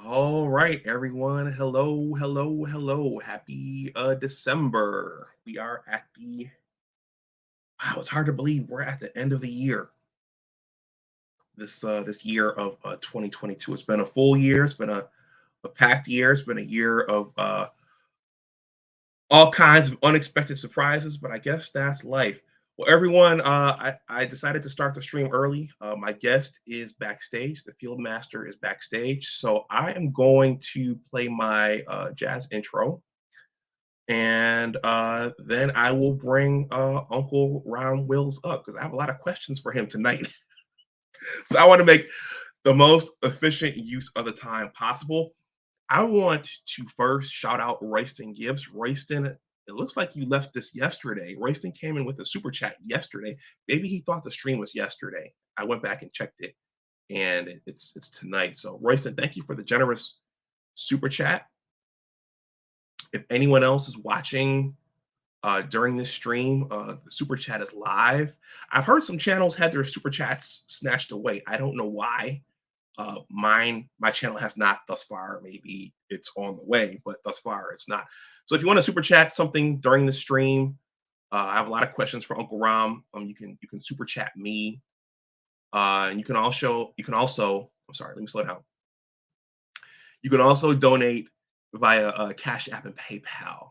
All right, everyone. Hello, hello, hello. Happy December. We are at the wow, it's hard to believe we're at the end of the year. This year of 2022. It's been a full year. It's been a packed year. It's been a year of all kinds of unexpected surprises, but I guess that's life. Well, everyone, I decided to start the stream early. My guest is backstage. The field master is backstage. So I am going to play my jazz intro, and then I will bring Uncle Ron Wills up because I have a lot of questions for him tonight. So I want to make the most efficient use of the time possible. I want to first shout out Royston Gibbs. Royston, it looks like you left this yesterday. Royston came in with a super chat yesterday. Maybe he thought the stream was yesterday. I went back and checked it, and it's tonight. So Royston, thank you for the generous super chat. If anyone else is watching during this stream, the super chat is live. I've heard some channels had their super chats snatched away. I don't know why. My channel has not thus far. Maybe it's on the way, but thus far it's not. So if you want to super chat something during the stream, I have a lot of questions for Uncle Rom. You can super chat me, and you can also. I'm sorry, let me slow down. You can also donate via Cash App and PayPal.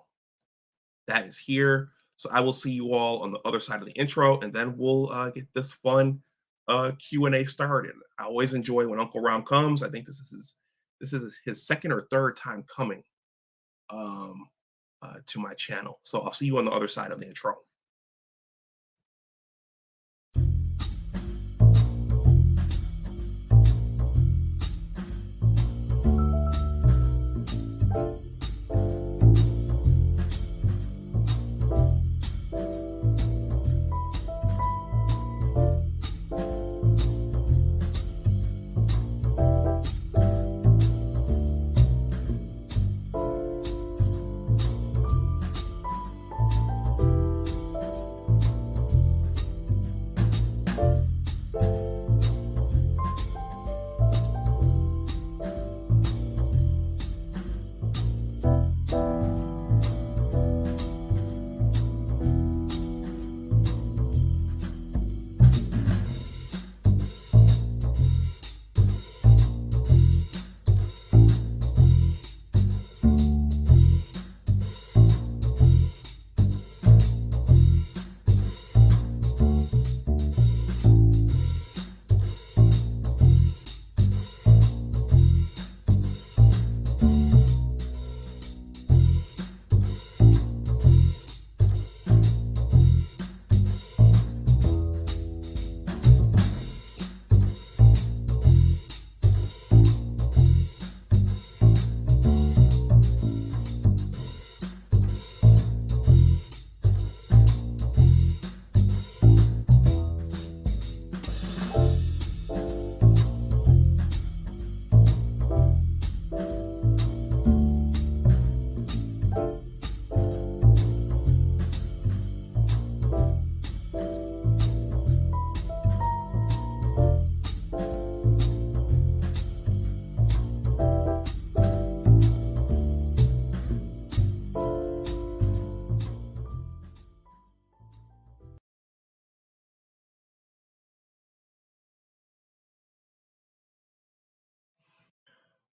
That is here. So I will see you all on the other side of the intro, and then we'll get this fun Q&A started. I always enjoy when Uncle Rom comes. I think this is his second or third time coming um, to my channel. So I'll see you on the other side of the intro.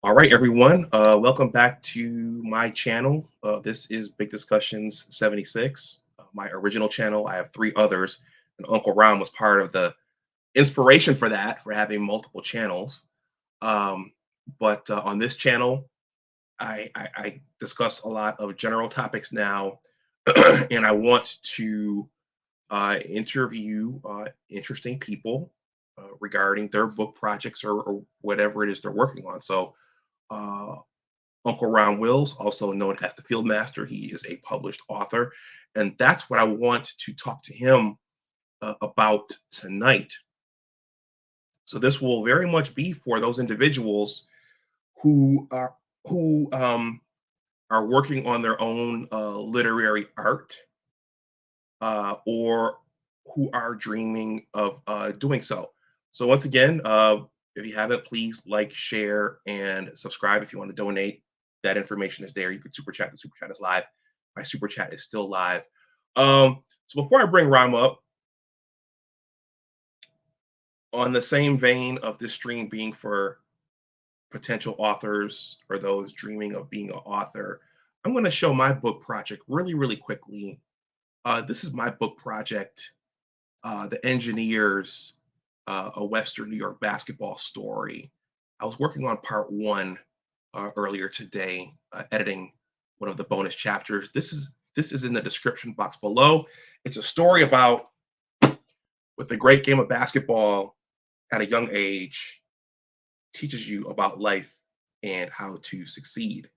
All right, everyone. Welcome back to my channel. This is Big Discussions 76, my original channel. I have three others, and Uncle Ron was part of the inspiration for that, for having multiple channels. But on this channel, I discuss a lot of general topics now, and I want to interview interesting people regarding their book projects or whatever it is they're working on. So uh, Uncle Ron Wills, also known as the Field Master. He is a published author, and that's what I want to talk to him about tonight. So this will very much be for those individuals who are working on their own literary art, or who are dreaming of doing so. So once again, If you haven't, please like, share, and subscribe. If you want to donate, that information is there. You can super chat. The super chat is live. My super chat is still live. So before I bring Rom up, on the same vein of this stream being for potential authors or those dreaming of being an author, I'm going to show my book project really, really quickly. This is my book project, The Engineers, a Western New York basketball story. I was working on part one earlier today, editing one of the bonus chapters. This is in the description box below. It's a story about with a great game of basketball at a young age teaches you about life and how to succeed.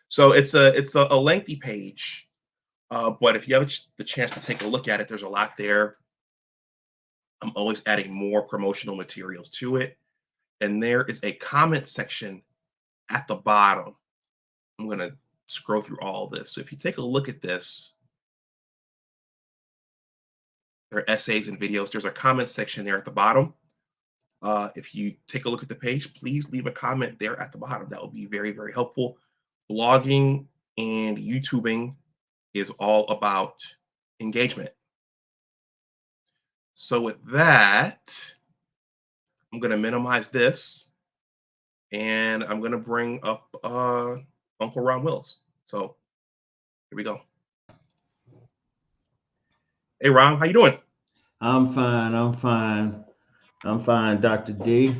So it's a lengthy page, but if you have the chance to take a look at it, there's a lot there. I'm always adding more promotional materials to it, and there is a comment section at the bottom. I'm going to scroll through all this. So if you take a look at this, there are essays and videos. There's a comment section there at the bottom. If you take a look at the page, please leave a comment there at the bottom. That will be very, very helpful. Blogging and YouTubing is all about engagement. So with that, I'm going to minimize this and I'm going to bring up Uncle Ron Wills. So here we go. Hey, Ron, how you doing? I'm fine. I'm fine, Dr. D.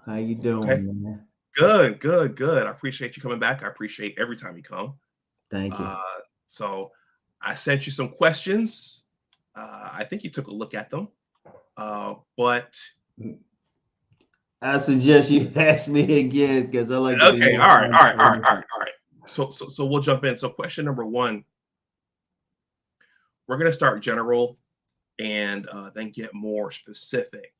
How you doing, Okay. man? Good. I appreciate you coming back. I appreciate every time you come. Thank you. So I sent you some questions. I think you took a look at them. But I suggest you ask me again because I like to be okay, more all spontaneous. right. So we'll jump in. So question number one, we're gonna start general and then get more specific.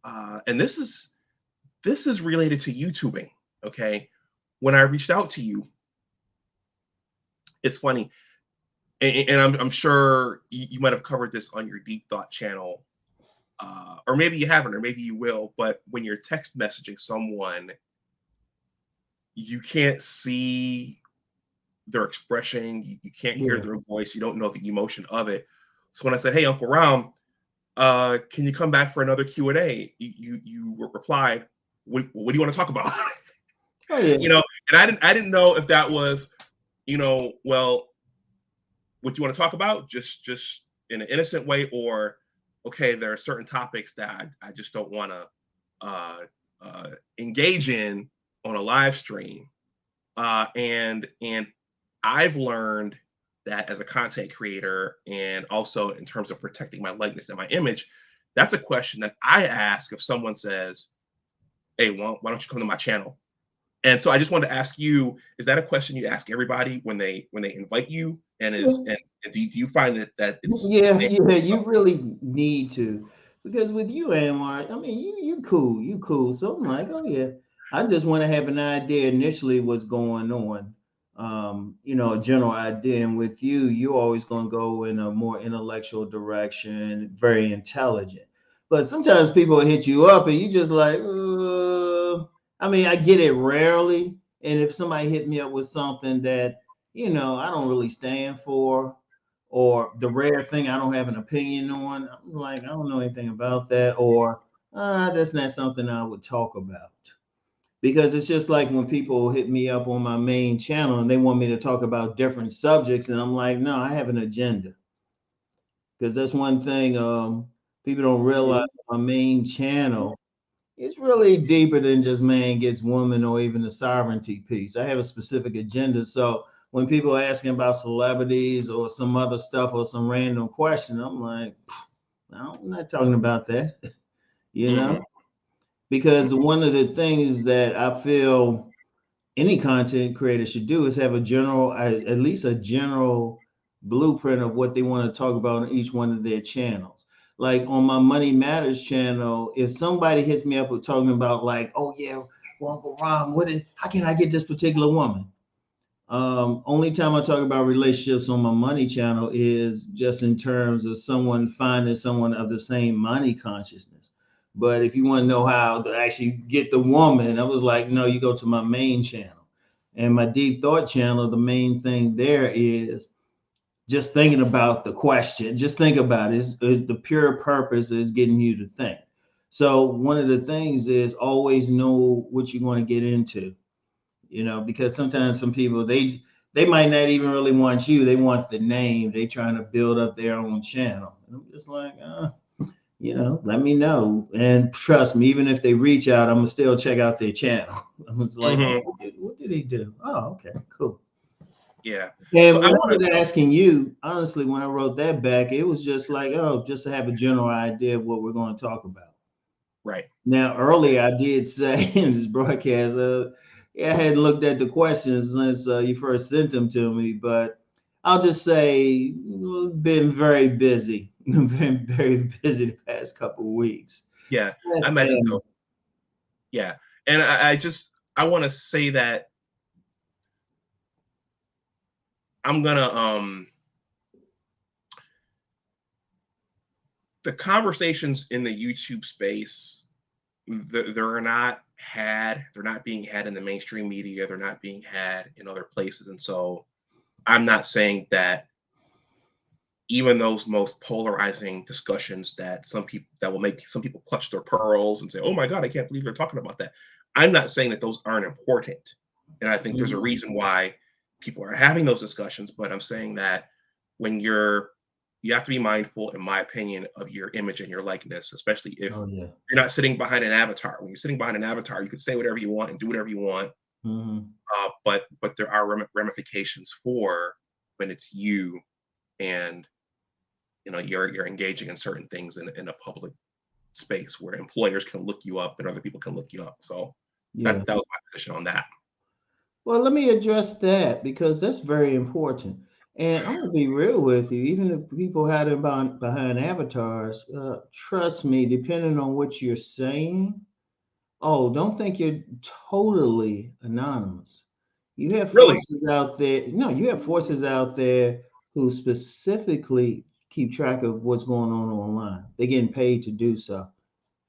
And this is related to YouTubing. Okay, when I reached out to you, it's funny, and I'm sure you might have covered this on your Deep Thought channel, or maybe you haven't, or maybe you will. But when you're text messaging someone, you can't see their expression, you can't hear Yeah. their voice, you don't know the emotion of it. So when I said, "Hey, Uncle Ram, can you come back for another Q&A?" You replied, what do you want to talk about?" Oh yeah. And I didn't know if that was, well, what you want to talk about, just in an innocent way, or okay, there are certain topics that I just don't want to uh, engage in on a live stream. And I've learned that as a content creator, and also in terms of protecting my likeness and my image, that's a question that I ask if someone says, "Hey, why don't you come to my channel?" And so I just wanted to ask you: is that a question you ask everybody when they invite you? And Yeah. do you find that it's Yeah. You really need to, because with you, Anwar, I mean, you cool, you cool. So I'm like, oh yeah, I just want to have an idea initially what's going on. A general idea. And with you, you're always going to go in a more intellectual direction, very intelligent. But sometimes people hit you up and you just like, I mean, I get it rarely. And if somebody hit me up with something that, I don't really stand for, or the rare thing I don't have an opinion on, I was like, I don't know anything about that, or that's not something I would talk about. Because it's just like when people hit me up on my main channel and they want me to talk about different subjects, and I'm like, no, I have an agenda. Because that's one thing people don't realize. Mhm. My main channel, it's really deeper than just man gets woman or even the sovereignty piece. I have a specific agenda. So when people are asking about celebrities or some other stuff or some random question, I'm like, no, I'm not talking about that, you know? Mhm. Because one of the things that I feel any content creator should do is have a general, at least a general blueprint of what they want to talk about on each one of their channels. Like on my Money Matters channel, if somebody hits me up with talking about like, oh yeah, well, Uncle Ron, how can I get this particular woman? Only time I talk about relationships on my money channel is just in terms of someone finding someone of the same money consciousness. But if you want to know how to actually get the woman, I was like, no, you go to my main channel. And my deep thought channel, the main thing there is just thinking about the question. Just think about it. The pure purpose is getting you to think. So one of the things is always know what you're going to get into, because sometimes some people, they might not even really want you. They want the name. They trying to build up their own channel. And I'm just like, let me know. And trust me, even if they reach out, I'm gonna still check out their channel. I was like, Hmm. what did he do? Oh, okay, cool. Yeah. So And I when I want was to. asking you, honestly, when I wrote that back, it was just like, oh, just to have a general idea of what we're going to talk about. Right. Now, earlier I did say in this broadcast, yeah, I hadn't looked at the questions since you first sent them to me, but I'll just say, been very busy, been very busy the past couple of weeks. Yeah. I And, imagine so. Yeah. And I want to say that I'm gonna the conversations in the YouTube space, they're not being had in the mainstream media, they're not being had in other places. And so I'm not saying that even those most polarizing discussions that will make some people clutch their pearls and say, "Oh my God, I can't believe they're talking about that." I'm not saying that those aren't important, and I think there's a Mhm. reason why people are having those discussions. But I'm saying that when you have to be mindful, in my opinion, of your image and your likeness, especially if Oh yeah. you're not sitting behind an avatar. When you're sitting behind an avatar, you can say whatever you want and do whatever you want, Hmm. but there are ramifications for when it's you and you're engaging in certain things in a public space where employers can look you up and other people can look you up. So Yeah. that was my position on that. Well, let me address that because that's very important. And I'm gonna be real with you. Even if people hiding behind avatars, trust me, depending on what you're saying, oh, don't think you're totally anonymous. You have Really? forces out there. No, you have forces out there who specifically keep track of what's going on online. They're getting paid to do so,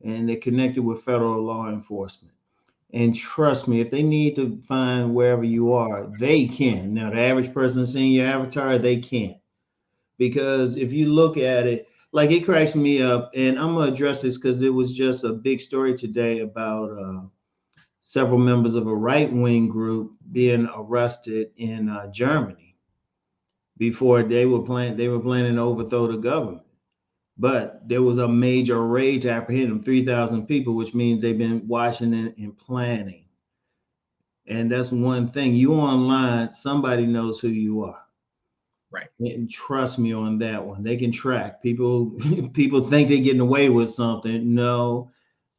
and they're connected with federal law enforcement. And trust me, if they need to find wherever you are, they can. Now, the average person seeing your avatar, they can't. Because if you look at it, like it cracks me up, and I'm gonna address this because it was just a big story today about several members of a right-wing group being arrested in Germany before they were planning to overthrow the government. But there was a major raid to apprehend them, 3,000 people, which means they've been watching and planning. And that's one thing. You online, somebody knows who you are. Right. And trust me on that one. They can track people. People think they're getting away with something. No,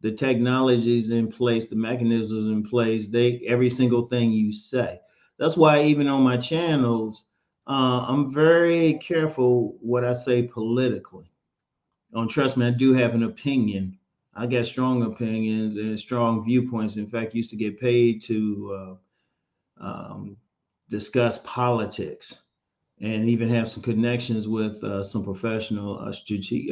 the technology's in place, the mechanisms in place. Every single thing you say. That's why even on my channels, I'm very careful what I say politically. Don't trust me, I do have an opinion. I got strong opinions and strong viewpoints. In fact, used to get paid to discuss politics and even have some connections with some professional strategic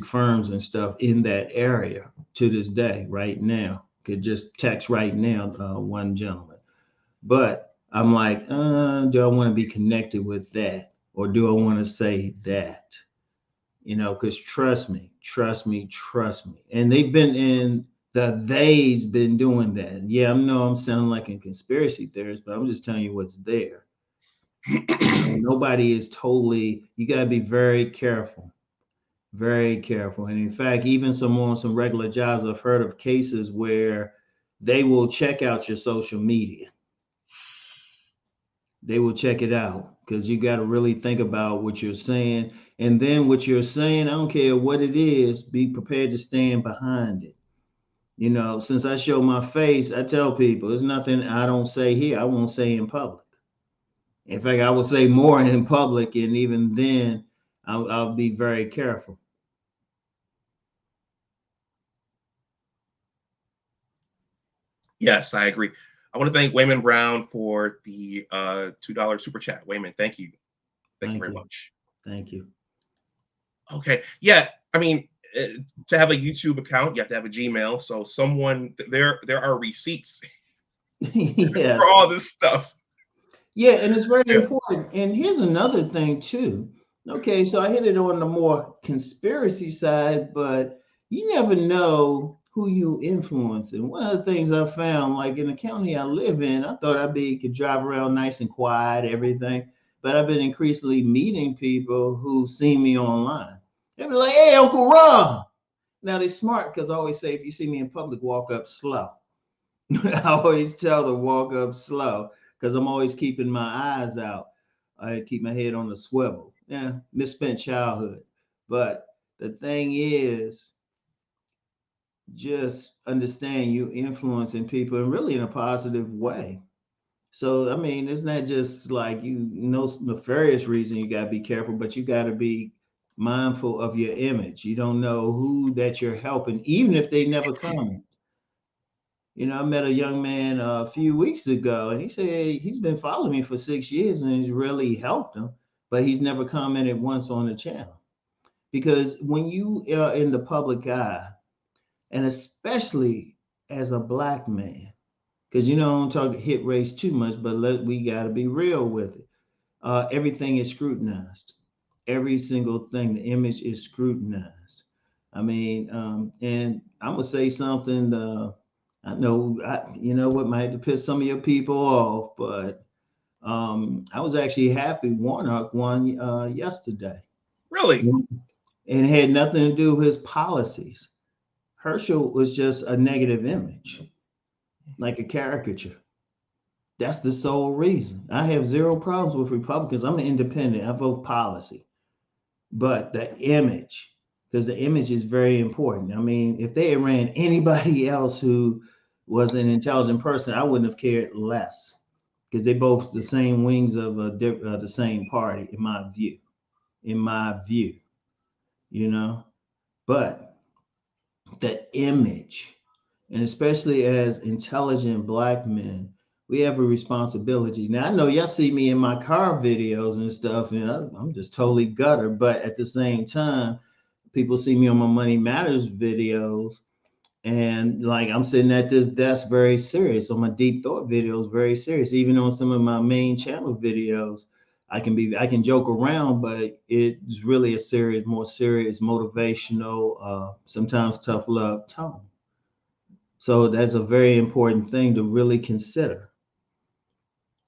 firms and stuff in that area to this day. Right now, could just text right now one gentleman, but I'm like, do I want to be connected with that, or do I want to say that? Because trust me, and they's been doing that. Yeah, I know I'm sounding like a conspiracy theorist, but I'm just telling you what's there. Nobody is totally, you got to be very careful, very careful. And in fact, even some regular jobs, I've heard of cases where they will check out your social media. They will check it out because you got to really think about what you're saying. And then what you're saying, I don't care what it is, be prepared to stand behind it. Since I show my face, I tell people there's nothing I don't say here, I won't say in public. In fact, I would say more in public, and even then, I'll be very careful. Yes, I agree. I want to thank Wayman Brown for the $2 super chat. Wayman, thank you. Thank you Thank very you. much. Thank you. Okay. Yeah. I mean, to have a YouTube account, you have to have a Gmail. So there are receipts for Yes. all this stuff. Yeah, and it's very Yeah. important. And here's another thing too. Okay, so I hit it on the more conspiracy side, but you never know who you influence. And one of the things I found, like in the county I live in, I thought could drive around nice and quiet, everything. But I've been increasingly meeting people who see me online. They be like, "Hey, Uncle Ron." Now they're smart because I always say, if you see me in public, walk up slow. I always tell them walk up slow because I'm always keeping my eyes out. I keep my head on the swivel. Yeah, misspent childhood. But the thing is, just understand you influencing people and really in a positive way. So, I mean, it's not just like nefarious reason you got to be careful, but you got to be mindful of your image. You don't know who that you're helping, even if they never comment. I met a young man a few weeks ago, and he said he's been following me for 6 years and it's really helped him, but he's never commented once on the channel. Because when you are in the public eye, and especially as a black man, because I don't talk hit race too much, but we got to be real with it. Everything is scrutinized. Every single thing, the image is scrutinized. I mean, and I'm gonna say something. I know, you know what, might have to piss some of your people off, but I was actually happy Warnock won yesterday. Really? And it had nothing to do with his policies. Herschel was just a negative image, like a caricature. That's the sole reason. I have zero problems with Republicans. I'm an independent. I vote policy. But the image, because the image is very important. I mean, if they had ran anybody else who was an intelligent person, I wouldn't have cared less, because they both the same wings of the same party, in my view. In my view, you know. But the image, and especially as intelligent black men, we have a responsibility. Now, I know y'all see me in my car videos and stuff, and I'm just totally gutter. But at the same time, people see me on my Money Matters videos, and like I'm sitting at this desk very serious. On my Deep Thought videos, very serious. Even on some of my main channel videos, I can joke around, but it's really a more serious, motivational, sometimes tough love tone. So that's a very important thing to really consider.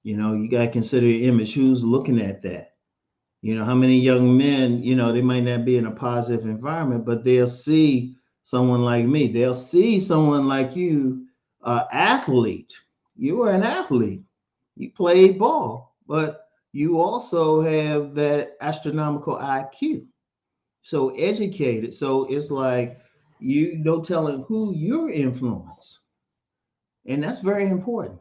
You got to consider your image. Who's looking at that? How many young men, they might not be in a positive environment, but they'll see someone like me. They'll see someone like you, athlete. You were an athlete. You played ball, but you also have that astronomical IQ. So educated. So it's like no telling who your influence. And that's very important.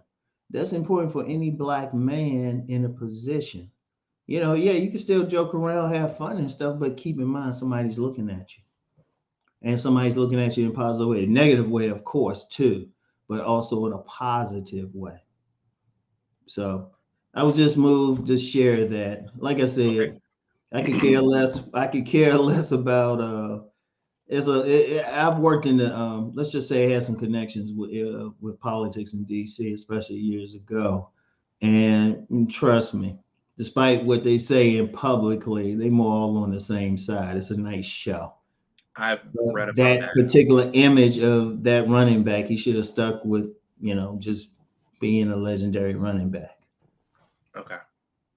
That's important for any black man in a position. Yeah, you can still joke around, have fun and stuff, but keep in mind somebody's looking at you. And somebody's looking at you in a positive way, a negative way, of course, too, but also in a positive way. So I was just moved to share that. Like I said, Okay. I could care less. I could care less about I've worked in the let's just say I had some connections with politics in DC, especially years ago. And trust me, despite what they say in publicly, they more all on the same side. It's a nice show. I've read But about that that. particular image of that running back, he should have stuck with, just being a legendary running back. Okay.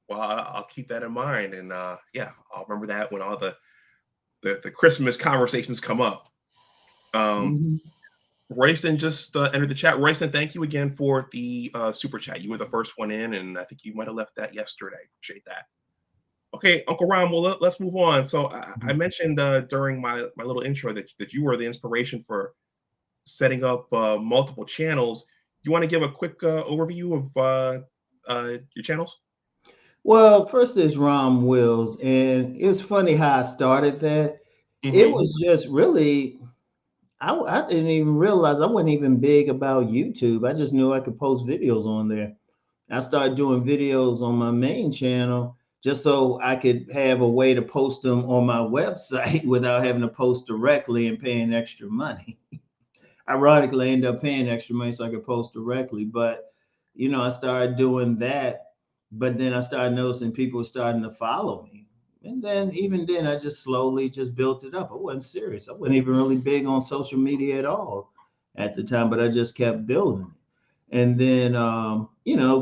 Well, I'll keep that in mind, and yeah, I'll remember that when all the Christmas conversations come up. Mhm. Royston just entered the chat. Royston, thank you again for the super chat. You were the first one in, and I think you might have left that yesterday. Appreciate that. Okay, Uncle Ron, well, let's move on. So I mentioned during my little intro that you were the inspiration for setting up multiple channels. You want to give a quick overview of your channels? Well, first is Rom Wills, and it's funny how I started that. It Mm-hmm. was just really, I didn't even realize I wasn't even big about YouTube. I just knew I could post videos on there. I started doing videos on my main channel, just so I could have a way to post them on my website without having to post directly and paying extra money. Ironically, I ended up paying extra money so I could post directly. But, I started doing that. But then I started noticing people starting to follow me. And then, even then, I just slowly just built it up. I wasn't serious. I wasn't even really big on social media at all at the time, but I just kept building it. And then,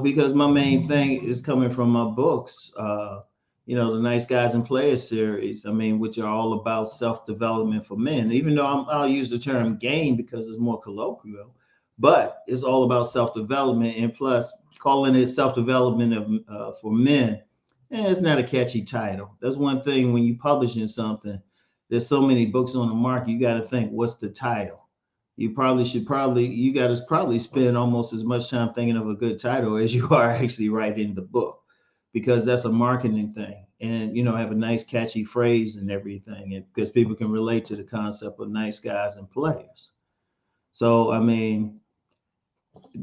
because my main thing is coming from my books, the Nice Guys and Players series, which are all about self-development for men, even though I'll use the term game because it's more colloquial, but it's all about self-development. And plus, calling it self-development for men, it's not a catchy title. That's one thing when you publishing something, there's so many books on the market, you got to think, what's the title? You got to probably spend almost as much time thinking of a good title as you are actually writing the book, because that's a marketing thing. And, have a nice catchy phrase and everything, and because people can relate to the concept of nice guys and players. So,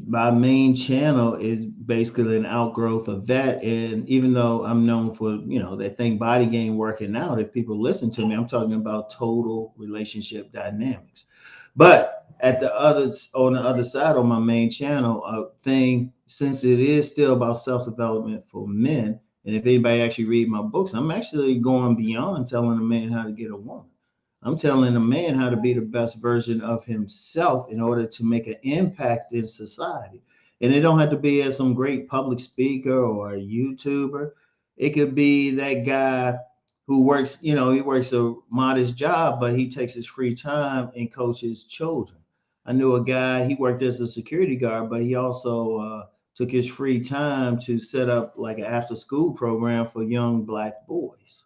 my main channel is basically an outgrowth of that. And even though I'm known for, that thing body game working out, if people listen to me, I'm talking about total relationship dynamics. But on the other side, on my main channel, since it is still about self-development for men, and if anybody actually read my books, I'm actually going beyond telling a man how to get a woman. I'm telling a man how to be the best version of himself in order to make an impact in society. And it don't have to be as some great public speaker or a YouTuber. It could be that guy who works, he works a modest job, but he takes his free time and coaches children. I knew a guy, he worked as a security guard, but he also took his free time to set up like an after school program for young Black boys.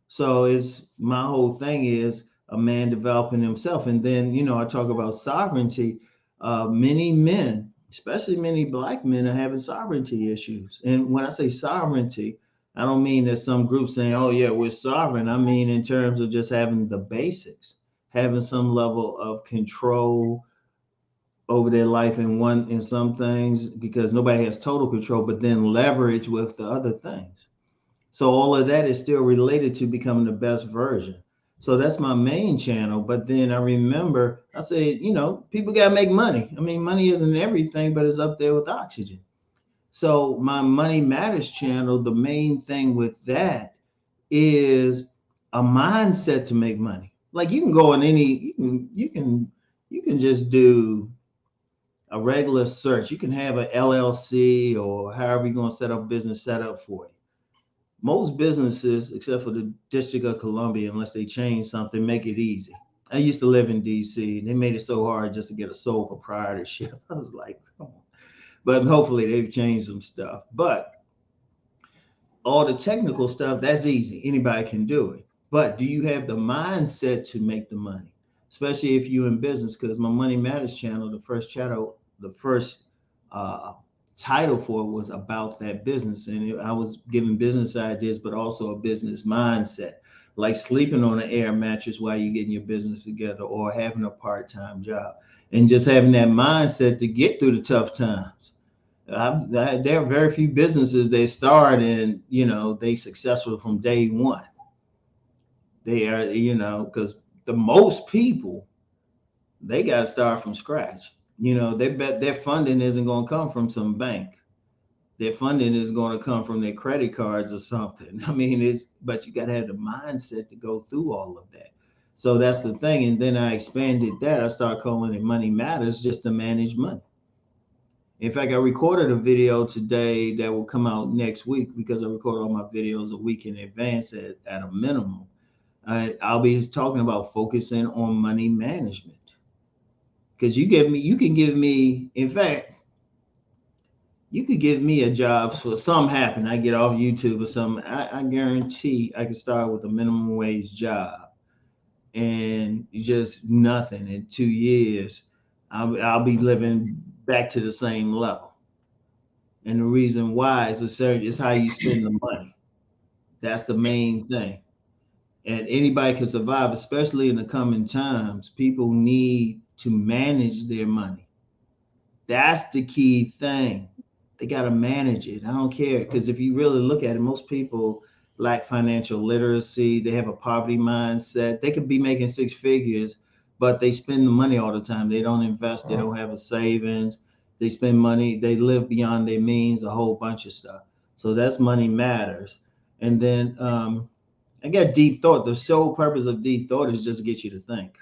So my whole thing is a man developing himself. And then, I talk about sovereignty. Many men, especially many Black men, are having sovereignty issues. And when I say sovereignty, I don't mean that some group saying, oh yeah, we're sovereign. I mean, in terms of just having the basics, having some level of control over their life in some things, because nobody has total control, but then leverage with the other things. So all of that is still related to becoming the best version. So that's my main channel. But then I remember I said, people got to make money. Money isn't everything, but it's up there with oxygen. So my Money Matters channel, the main thing with that is a mindset to make money. Like you can go on you can just do a regular search. You can have an LLC or however you're going to set up business set up for you. Most businesses, except for the District of Columbia, unless they change something, make it easy. I used to live in DC, and they made it so hard just to get a sole proprietorship. I was like, come on. But hopefully they've changed some stuff. But all the technical stuff, that's easy. Anybody can do it. But do you have the mindset to make the money? Especially if you're in business, because my Money Matters channel, the first title for it was about that business. And I was giving business ideas, but also a business mindset, like sleeping on an air mattress while you're getting your business together, or having a part-time job, and just having that mindset to get through the tough times. There are very few businesses they start and, they successful from day one. They are, because the most people, they got to start from scratch. They bet their funding isn't going to come from some bank. Their funding is going to come from their credit cards or something. But you got to have the mindset to go through all of that. So that's the thing. And then I expanded that. I started calling it Money Matters, just to manage money. In fact, I recorded a video today that will come out next week, because I record all my videos a week in advance at a minimum. I'll be talking about focusing on money management. Because you can give me, in fact, you could give me a job for something happen. I get off YouTube or something. I guarantee I can start with a minimum wage job, and just nothing. In 2 years, I'll be living back to the same level. And the reason why is how you spend the money. That's the main thing. And anybody can survive, especially in the coming times. People need to manage their money. That's the key thing. They got to manage it. I don't care, because if you really look at it, most people lack financial literacy. They have a poverty mindset. They could be making six figures, but they spend the money all the time. They don't invest. They don't have a savings. They spend money. They live beyond their means. A whole bunch of stuff. So that's money matters. And then I got deep thought. The sole purpose of deep thought is just to get you to think.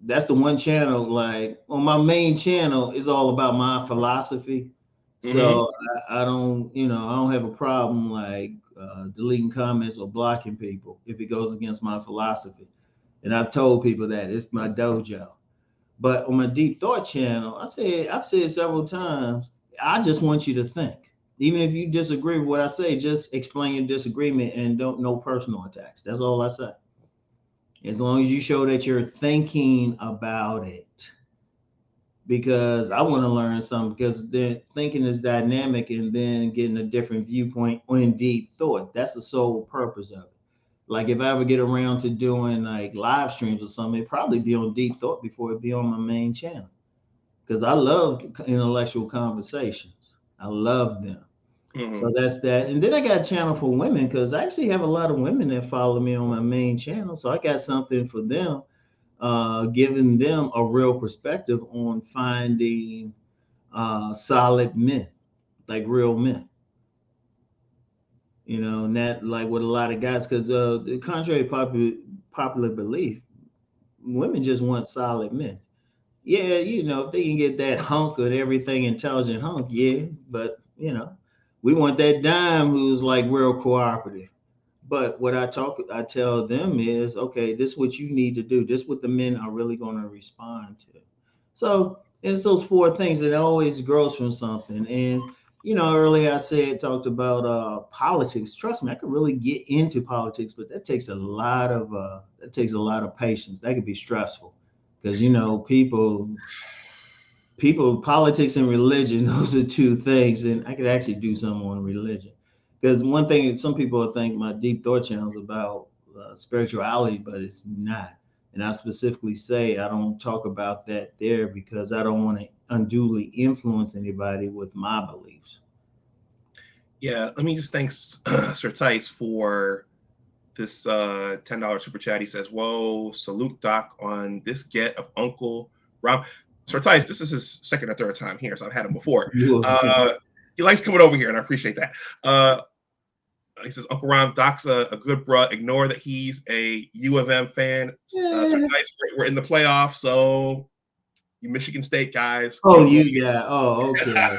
That's the one channel. Like on my main channel is all about my philosophy. Mm-hmm. So I don't, I don't have a problem like deleting comments or blocking people if it goes against my philosophy. And I've told people that it's my dojo. But on my deep thought channel, I've said several times, I just want you to think. Even if you disagree with what I say, just explain your disagreement and don't no personal attacks. That's all I say. As long as you show that you're thinking about it, because I want to learn something, because the thinking is dynamic, and then getting a different viewpoint on deep thought. That's the sole purpose of it. Like if I ever get around to doing like live streams or something, it'd probably be on deep thought before it be on my main channel. Because I love intellectual conversations. I love them. Mm-hmm. So that's that. And then I got a channel for women, because I actually have a lot of women that follow me on my main channel. So I got something for them, giving them a real perspective on finding solid men, like real men. Not like with a lot of guys, because the contrary to popular belief, women just want solid men. Yeah, if they can get that hunk of everything intelligent hunk, yeah, but we want that dime who's like real cooperative. But what I tell them is, okay, this is what you need to do. This is what the men are really going to respond to. So it's those four things that always grows from something. And earlier I said talked about politics. Trust me, I could really get into politics, but that takes a lot of patience. That could be stressful, because people, politics and religion, those are two things. And I could actually do something on religion, because one thing, some people think my deep thought channel is about spirituality, but it's not. And I specifically say I don't talk about that there, because I don't want to unduly influence anybody with my beliefs. Yeah, let me just thank Sir Tice for this $10 super chat. He says, "Whoa, salute Doc on this get of Uncle Rob." Sir Tice, this is his second or third time here, so I've had him before. He likes coming over here, and I appreciate that. He says, "Uncle Ron, Doc's a good bruh. Ignore that he's a U of M fan." Sir Yeah. Tice, we're in the playoffs, so you Michigan State guys Oh, can't go. you got. Oh, okay.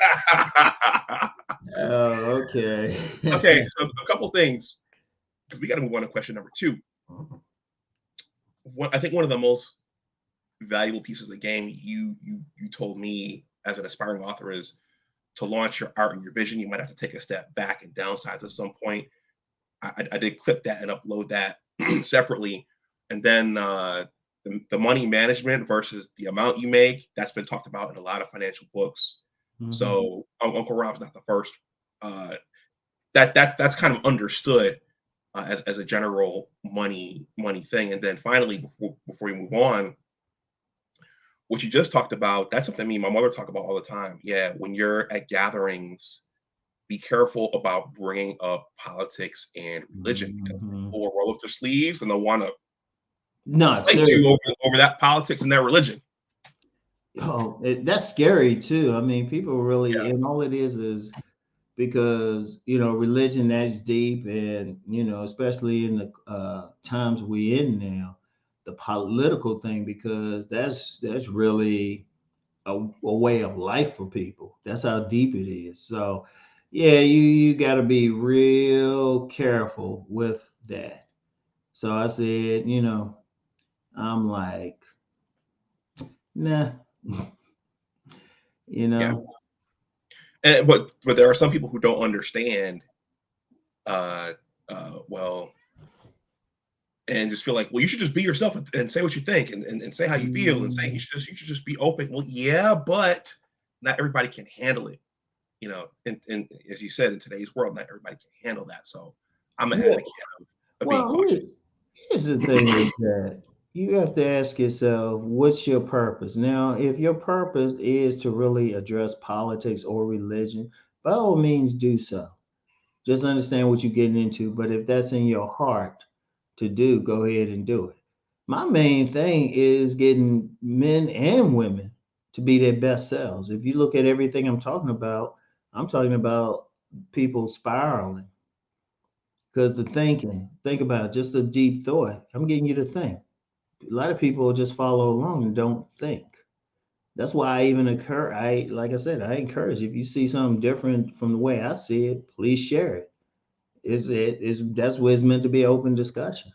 Oh, okay. Okay, so a couple things, because we got to move on to question number two. I think one of the most valuable pieces of the game you told me as an aspiring author is to launch your art and your vision. You might have to take a step back and downsize at some point. I did clip that and upload that separately, and then the money management versus the amount you make, that's been talked about in a lot of financial books. Mhm. So Uncle Rob's not the first. Uh, that's kind of understood as a general money thing. And then finally, before we move on, what you just talked about, that's something me and my mother talk about all the time. Yeah, when you're at gatherings, be careful about bringing up politics and religion, because Mhm. people will roll up their sleeves and they'll want to No, fight you seriously. over that politics and that religion. Oh, that's scary too. I mean, people really, Yeah, and all it is because religion that's deep, and especially in the times we in now, the political thing, because that's really a way of life for people. That's how deep it is. So, yeah, you got to be real careful with that. So I said, I'm like, nah, you yeah. know. But there are some people who don't understand. Uh, well, and just feel like, well, you should just be yourself and say what you think, and say how you feel, and say Mm, you should just be open. Well, yeah, but not everybody can handle it. And as you said, in today's world, not everybody can handle that. So I'm an yeah. advocate of being Well, cautious. here's the thing with that. you have to ask yourself, what's your purpose? Now, if your purpose is to really address politics or religion, by all means do so. Just understand what you're getting into. But if that's in your heart to do, go ahead and do it. My main thing is getting men and women to be their best selves. If you look at everything I'm talking about people spiraling. Because the thinking, think about it, just a deep thought. I'm getting you to think. A lot of people just follow along and don't think. That's why like I said, I encourage if you see something different from the way I see it, please share it. That's where it's meant to be an open discussion.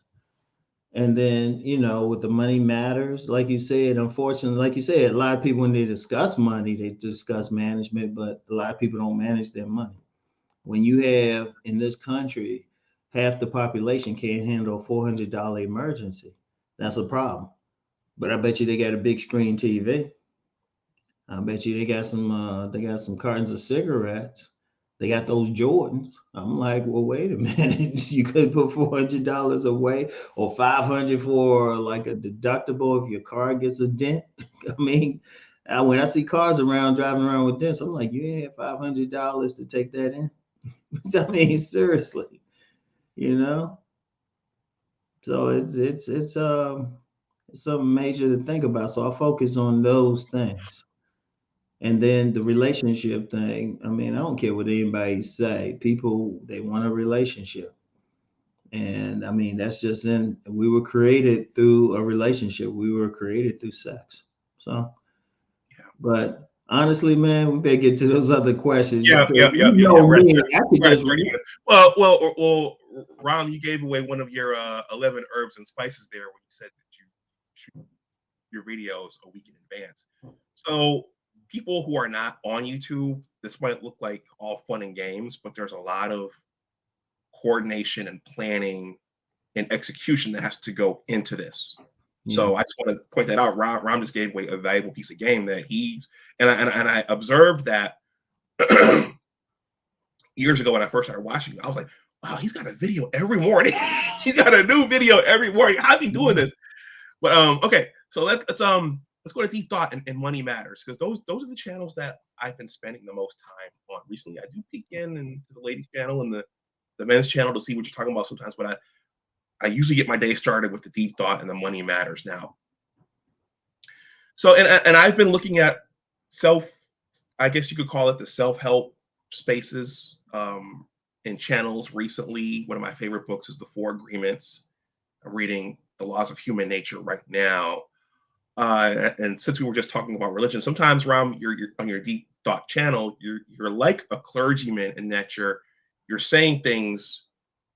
And then, with the money matters, like you said, unfortunately, like you said, a lot of people when they discuss money, they discuss management, but a lot of people don't manage their money. When you have in this country, half the population can't handle a $400 emergency, that's a problem. But I bet you they got a big screen TV. I bet you they got some cartons of cigarettes. They got those Jordans. I'm like, well, wait a minute. You could put $400 away or 500 for like a deductible if your car gets a dent. I mean, when I see cars driving around with dents, I'm like, you ain't have $500 to take that in. I mean, seriously, you know. So it's something major to think about. So I focus on those things. And then the relationship thing, I mean, I don't care what anybody say. People, they want a relationship. And I mean, we were created through a relationship. We were created through sex. So, Yeah. but honestly, man, we better get to those other questions. Yeah, Because yeah, yeah, yeah, yeah. me, I could We're at just 30 minutes. Well, Ron, you gave away one of your 11 herbs and spices there when you said that you shoot your videos a week in advance. So people who are not on YouTube, this might look like all fun and games, but there's a lot of coordination and planning and execution that has to go into this. So I just want to point that out. Ron just gave away a valuable piece of game that I observed that years ago when I first started watching. I was like, wow, he's got a video every morning. He's got a new video every morning. How's he doing this? But okay, so let's go to Deep Thought and Money Matters, because those are the channels that I've been spending the most time on recently. I do peek into the ladies channel and the men's channel to see what you're talking about sometimes, but I usually get my day started with the Deep Thought and the Money Matters now. So and I've been looking at I guess you could call it the self-help spaces in channels recently. One of my favorite books is The Four Agreements. I'm reading The Laws of Human Nature right now. And since we were just talking about religion, sometimes, Ram, you're on your Deep Thought channel, you're like a clergyman in that you're saying things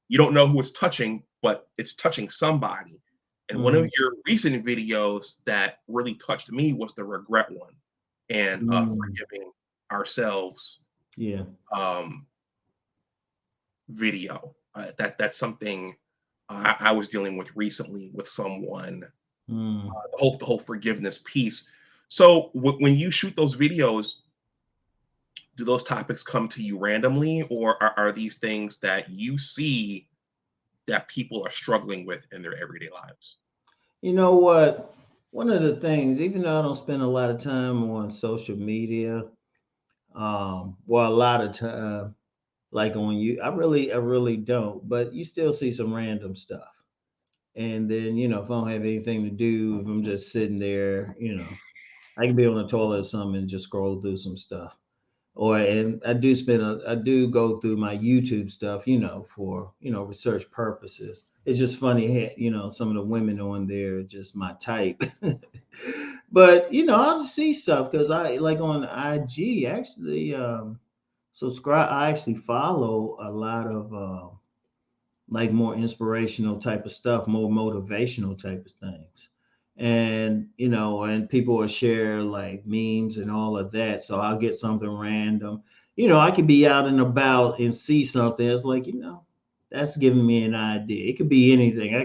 you don't know who it's touching, but it's touching somebody. And one of your recent videos that really touched me was the regret one, and forgiving ourselves. Yeah. Video that's something I was dealing with recently with someone. The whole forgiveness piece. So when you shoot those videos, do those topics come to you randomly, or are these things that you see that people are struggling with in their everyday lives? You know what? One of the things, even though I don't spend a lot of time on social media, well, a lot of time, like on you, I really don't. But you still see some random stuff. And then, if I don't have anything to do, if I'm just sitting there, I can be on the toilet or something and just scroll through some stuff. And I do go through my YouTube stuff, for, research purposes. It's just funny, some of the women on there are just my type. But, I'll just see stuff because I like on IG actually subscribe. I actually follow a lot of like more inspirational type of stuff, more motivational type of things. And and people will share like memes and all of that. So I'll get something random. I could be out and about and see something. It's like, that's giving me an idea. It could be anything.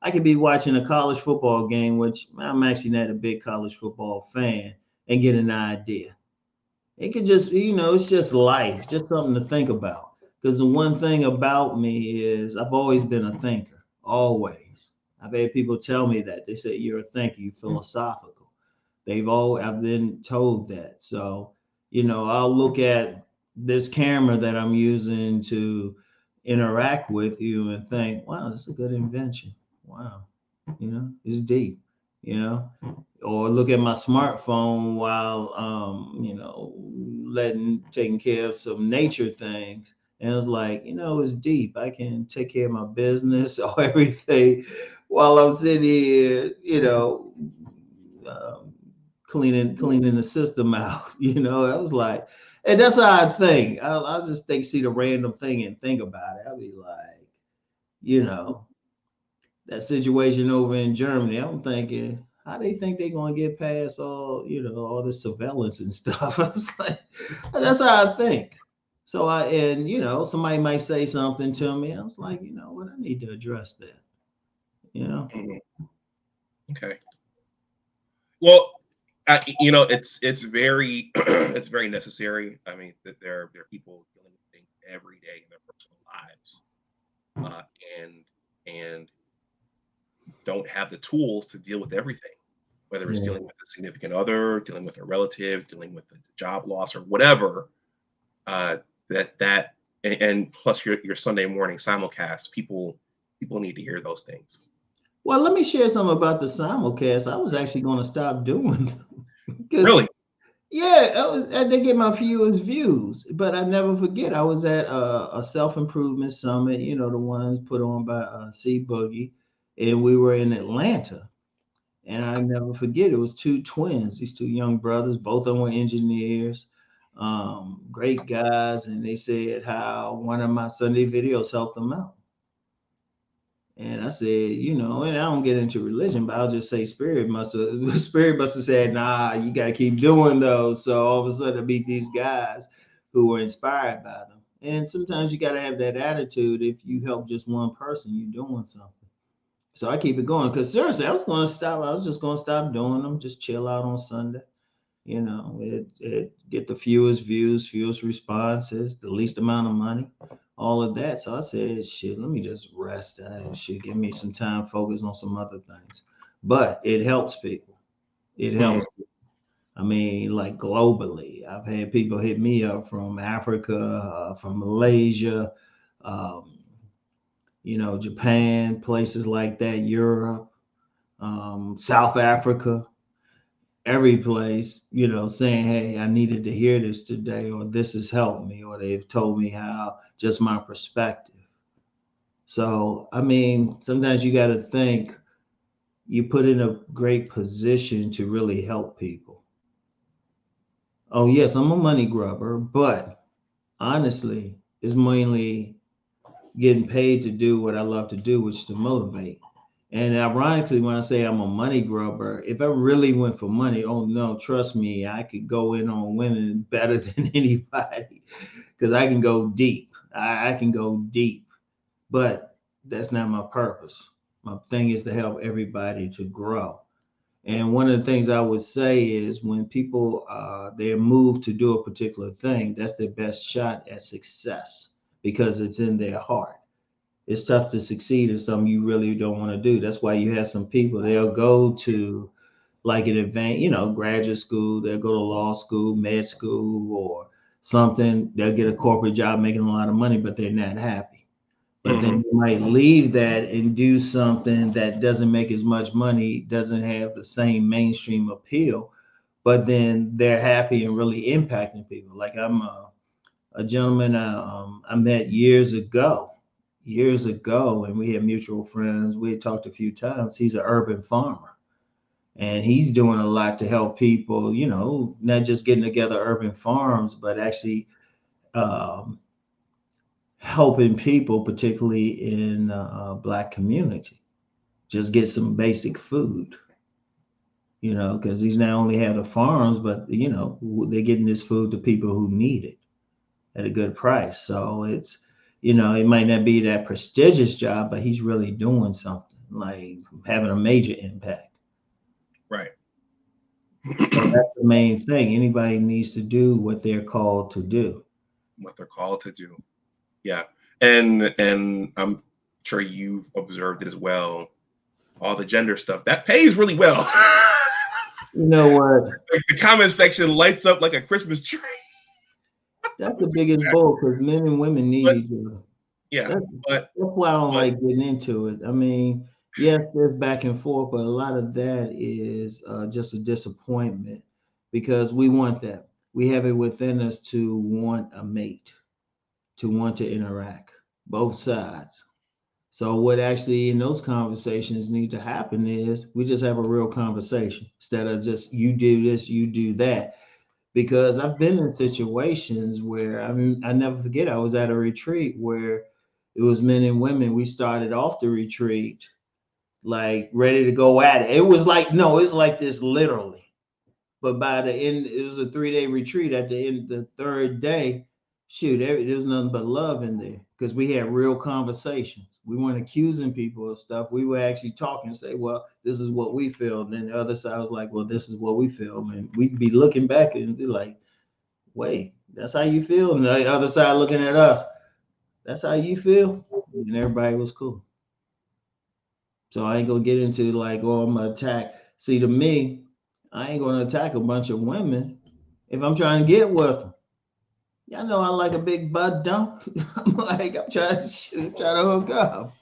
I could be watching a college football game, which I'm actually not a big college football fan, and get an idea. It could just, it's just life, just something to think about. Because the one thing about me is I've always been a thinker, always. I've had people tell me that. They say, you're a thinker, you're philosophical. I've been told that. So, I'll look at this camera that I'm using to interact with you and think, wow, that's a good invention. Wow. It's deep, you know, or look at my smartphone while, taking care of some nature things. And it's like, it's deep. I can take care of my business or everything while I'm sitting here, um, cleaning the system out. I was like, and that's how I think. I'll just see the random thing and think about it. I'll be like, you know, that situation over in Germany. I'm thinking, how they think they're gonna get past all this surveillance and stuff. I was like, that's how I think. So somebody might say something to me. I was like, you know what, I need to address that. Mhm. Okay. Well, it's very it's very necessary. I mean, that there are people dealing with things every day in their personal lives, and and don't have the tools to deal with everything, whether it's Yeah. dealing with a significant other, dealing with a relative, dealing with a job loss or whatever. Uh, that and plus your Sunday morning simulcast, people need to hear those things. Well, let me share something about the simulcast. I was actually going to stop doing them because Really? yeah, I did get my fewest views, but I never forget. I was at a self improvement summit, the ones put on by C Boogie, and we were in Atlanta. And I never forget, it was two twins, these two young brothers, both of them were engineers, great guys, and they said how one of my Sunday videos helped them out. And I said, and I don't get into religion, but I'll just say Spirit must have said, nah, you gotta keep doing those. So all of a sudden I meet these guys who were inspired by them. And sometimes you gotta have that attitude. If you help just one person, you're doing something. So I keep it going. Because seriously, I was just gonna stop doing them, just chill out on Sunday. It get the fewest views, fewest responses, the least amount of money, all of that. So I said, shit, let me just rest. Should give me some time, focus on some other things. But it helps people. It Mhm. helps. I mean, like globally, I've had people hit me up from Africa, from Malaysia, um, Japan, places like that, Europe, South Africa, every place, saying, hey, I needed to hear this today, or this has helped me, or they've told me how just my perspective. So, I mean, sometimes you got to think you put in a great position to really help people. Oh, yes, I'm a money grubber, but honestly, it's mainly getting paid to do what I love to do, which is to motivate. And ironically, when I say I'm a money grubber, if I really went for money, oh no, trust me, I could go in on women better than anybody because I can go deep. I can go deep, but that's not my purpose. My thing is to help everybody to grow. And one of the things I would say is when people they're moved to do a particular thing, that's their best shot at success because it's in their heart. It's tough to succeed in something you really don't want to do. That's why you have some people, they'll go to like an advanced, graduate school, they'll go to law school, med school, or something. They'll get a corporate job making a lot of money, but they're not happy. But then Mhm. you might leave that and do something that doesn't make as much money, doesn't have the same mainstream appeal, but then they're happy and really impacting people. Like I'm a gentleman I met years ago, and we had mutual friends. We had talked a few times. He's an urban farmer, and he's doing a lot to help people. Not just getting together urban farms, but actually um, helping people, particularly in Black community, just get some basic food. Because he's not only have the farms, but they're getting this food to people who need it at a good price. So it might not be that prestigious job, but he's really doing something, like having a major impact. Right. So that's the main thing. Anybody needs to do what they're called to do. What they're called to do. Yeah. And I'm sure you've observed it as well. all the gender stuff. That pays really well. You know what? The comment section lights up like a Christmas tree. That's the biggest bull because men and women need But each other. yeah, That's why I don't but like getting into it. I mean, yes, there's back and forth, but a lot of that is just a disappointment because we want that. We have it within us to want a mate, to want to interact, both sides. So what actually in those conversations need to happen is we just have a real conversation instead of just you do this, you do that. Because I've been in situations where I never forget I was at a retreat where it was men and women. We started off the retreat like ready to go at it. It was like no, it was like this literally. But by the end, it was a 3-day retreat. At the end, the third day, shoot, there was nothing but love in there because we had real conversations. We weren't accusing people of stuff. We were actually talking, say, well, this is what we feel. And then the other side was like, well, this is what we feel. And we'd be looking back and be like, wait, that's how you feel? And the other side looking at us, that's how you feel? And everybody was cool. So I ain't gonna get into like, oh, I'm gonna attack. See, to me, I ain't gonna attack a bunch of women if I'm trying to get with them. Y'all know I like a big butt dump. I'm like, I'm trying to shoot, trying to hook up.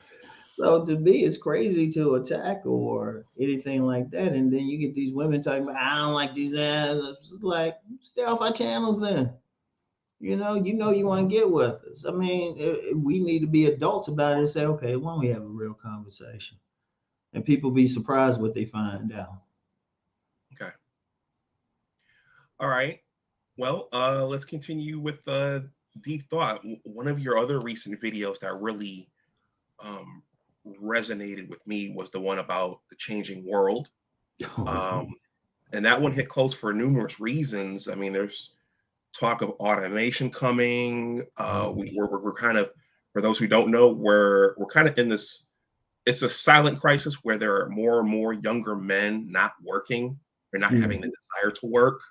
So to me, it's crazy to attack or anything like that. And then you get these women talking about, I don't like these. It's like, stay off our channels then. You want to get with us. I mean, we need to be adults about it and say, okay, why don't we have a real conversation? And people be surprised what they find out. okay. All right. Well, let's continue with deep thought. One of your other recent videos that really um, resonated with me was the one about the changing world. And that one hit close for numerous reasons. I mean, there's talk of automation coming. We're kind of, for those who don't know, we're kind of in this. It's a silent crisis where there are more and more younger men not working. They're not having the desire to work.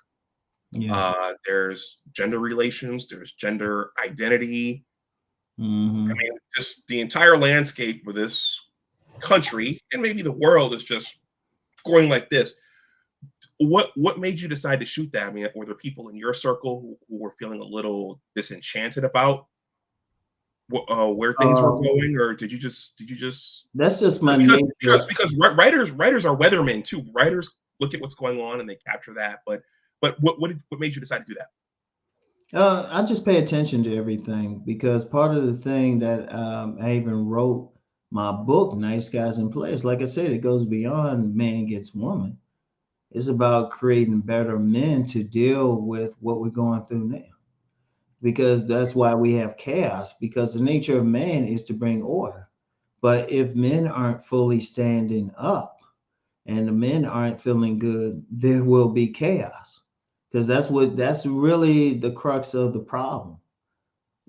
There's gender relations. There's gender identity. I mean, just the entire landscape of this country and maybe the world is just going like this. What made you decide to shoot that? I mean, were there people in your circle who were feeling a little disenchanted about where things were going, or did you just That's just my because nature. writers are weathermen too. Writers look at what's going on and they capture that. But what made you decide to do that? I just pay attention to everything because part of the thing that I even wrote my book, Nice Guys and Players, like I said, it goes beyond man gets woman. It's about creating better men to deal with what we're going through now. Because that's why we have chaos, because the nature of man is to bring order. But if men aren't fully standing up and the men aren't feeling good, there will be chaos. Because that's really the crux of the problem.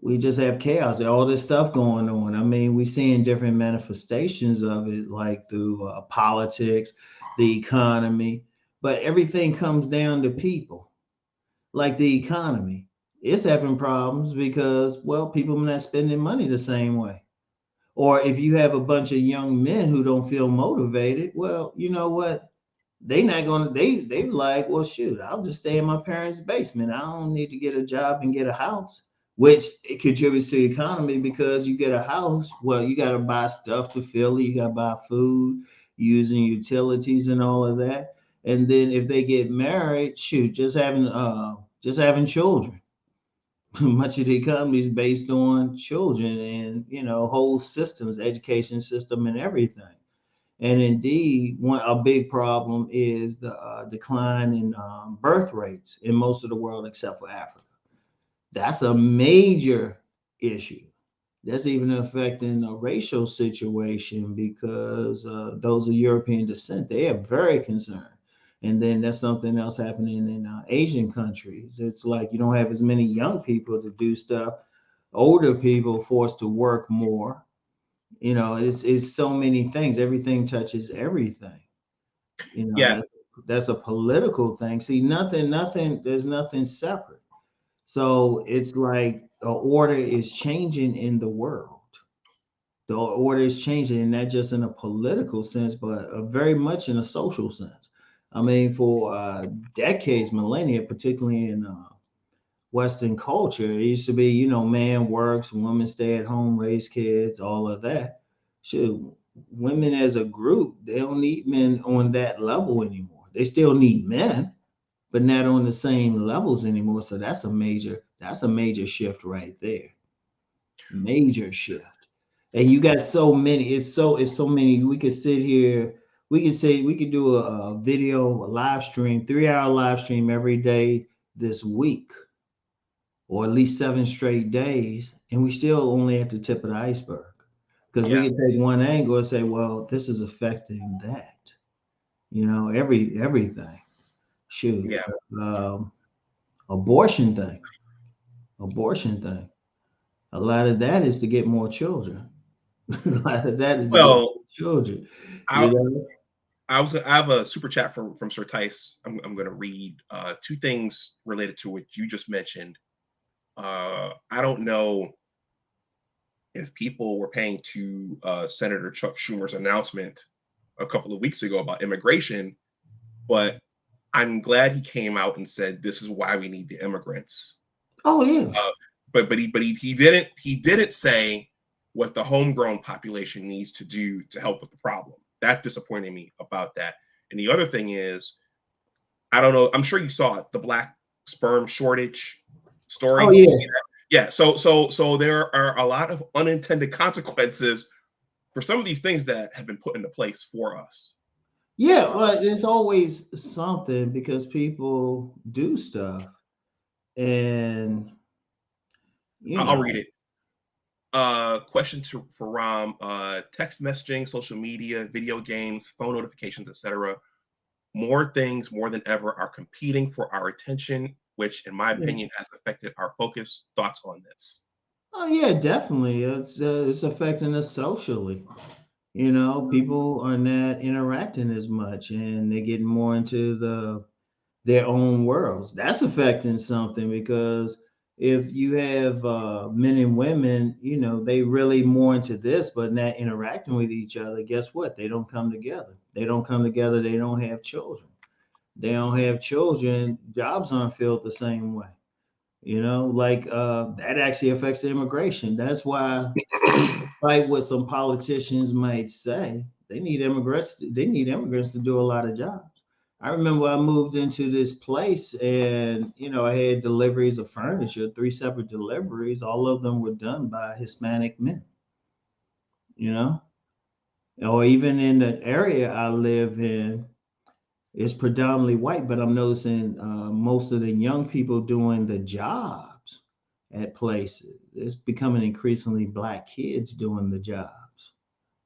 We just have chaos, all this stuff going on. I mean, we're seeing different manifestations of it, like through politics, the economy, but everything comes down to people. Like the economy, it's having problems because, well, people are not spending money the same way. Or if you have a bunch of young men who don't feel motivated, well, you know what? They like, well, shoot, I'll just stay in my parents' basement. I don't need to get a job and get a house, which it contributes to the economy because you get a house, well, you got to buy stuff to fill it, you got to buy food, using utilities and all of that. And then if they get married, shoot, just having children. Much of the economy is based on children and whole systems, education system, and everything. And indeed, a big problem is the decline in birth rates in most of the world except for Africa. That's a major issue. That's even affecting a racial situation because those of European descent, they are very concerned. And then that's something else happening in Asian countries. It's like you don't have as many young people to do stuff. Older people forced to work more. It's so many things. Everything touches everything. Yeah, That's a political thing. See, there's nothing separate. So it's like the order is changing in the world. The order is changing, and not just in a political sense, but very much in a social sense. I mean, for decades, millennia, particularly in Western culture, it used to be, man works, women stay at home, raise kids, all of that. Shoot, women as a group, they don't need men on that level anymore. They still need men, but not on the same levels anymore. So that's a major shift right there. Major shift. And you got so many, it's so many. We could sit here, we could do a video, a live stream, 3-hour live stream every day this week, or at least 7 straight days, and we still only at the tip of the iceberg. Because we Yeah. can take one angle and say, well, this is affecting that, everything. Shoot. Yeah. Um, abortion thing. Abortion thing. A lot of that is to get more children. A lot of that is to get more Well, children. I You know? I have a super chat from Sir Tice. I'm going to read two things related to what you just mentioned. I don't know if people were paying to Senator Chuck Schumer's announcement a couple of weeks ago about immigration, but I'm glad he came out and said this is why we need the immigrants. Oh yeah. But he didn't say what the homegrown population needs to do to help with the problem. That disappointed me about that. And the other thing is, I don't know. I'm sure you saw it, the black sperm shortage story. Oh Did you yeah. see that? Yeah. So there are a lot of unintended consequences for some of these things that have been put into place for us. Yeah, Uh, well, there's always something because people do stuff, and you I'll read know, it. Question for Rom. Text messaging, social media, video games, phone notifications, etc. More things, more than ever, are competing for our attention, which, in my yeah. opinion, has affected our focus. Thoughts on this? Oh yeah, definitely. It's affecting us socially. People are not interacting as much, and they're getting more into their own worlds. That's affecting something because if you have men and women, they really more into this, but not interacting with each other. Guess what? They don't come together. They don't come together. They don't have children. They don't have children. Jobs aren't filled the same way. Like that actually affects the immigration. That's why, despite what some politicians might say, they need immigrants. They need immigrants to do a lot of jobs. I remember I moved into this place, and I had deliveries of furniture, 3 separate deliveries. All of them were done by Hispanic men. You know, or even in the area I live in, it's predominantly white, but I'm noticing most of the young people doing the jobs at places. It's becoming increasingly black kids doing the jobs.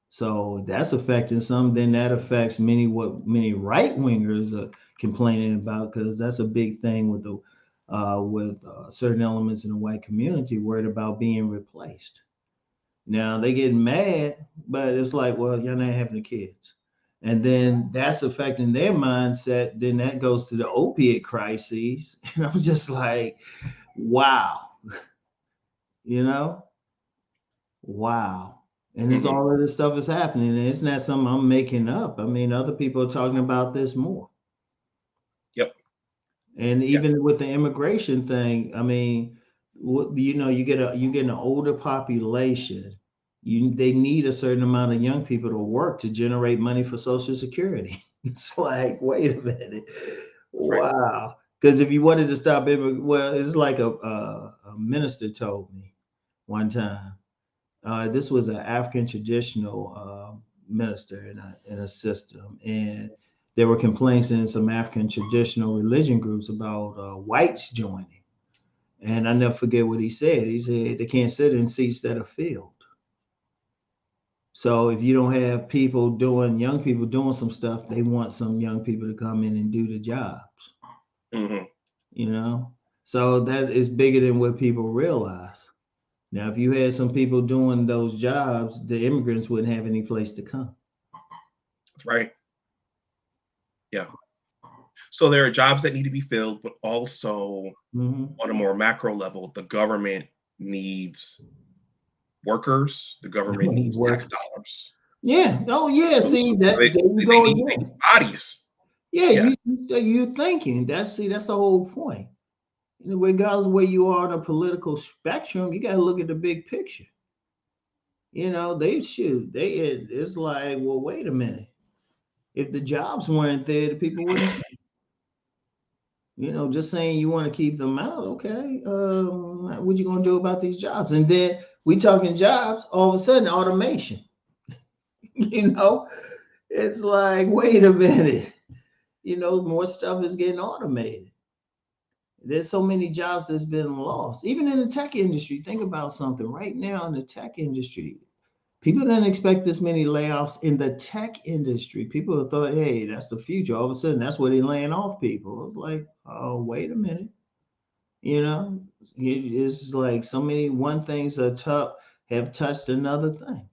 So that's affecting some. Then that affects what many right wingers are complaining about, because that's a big thing with the with certain elements in the white community worried about being replaced. Now they get mad, but it's like, well, you're not having the kids. And then that's affecting their mindset. Then that goes to the opiate crises. And I'm just like, wow, you know, wow. And it's Mhm. all of this stuff is happening. And it's not something I'm making up. I mean, other people are talking about this more. Yep. And Yeah. even with the immigration thing, I mean, you get an older population. They need a certain amount of young people to work to generate money for Social Security. It's like, wait a minute, That's right. wow. Because if you wanted to stop it, well, it's like a minister told me one time. This was an African traditional minister in a system, and there were complaints in some African traditional religion groups about whites joining. And I never forget what he said. He said they can't sit in seats that are filled. So if you don't have young people doing some stuff, they want some young people to come in and do the jobs. Hmm. You know, so that is bigger than what people realize. Now, if you had some people doing those jobs, the immigrants wouldn't have any place to come. That's right. Yeah. So there are jobs that need to be filled, but also Hmm. on a more macro level, the government needs workers. The government needs tax Work. dollars. Yeah. Oh, yeah. So, See so that they, there you they go need again. bodies. Yeah, Yeah. you thinking. That's the whole point. You know, regardless of where you are on the political spectrum, you got to look at the big picture. You know, they shoot. It's like, well, wait a minute. If the jobs weren't there, the people wouldn't come. You know, just saying you want to keep them out, okay. What you gonna do about these jobs? And then we talking jobs, all of a sudden automation. You know, it's like, wait a minute. You know, more stuff is getting automated. There's so many jobs that's been lost. Even in the tech industry, think about something right now in the tech industry. People didn't expect this many layoffs in the tech industry. People thought, hey, that's the future. All of a sudden, that's where they're laying off people. It's like, oh, wait a minute. You know, it's like so many one things are tough have touched another thing.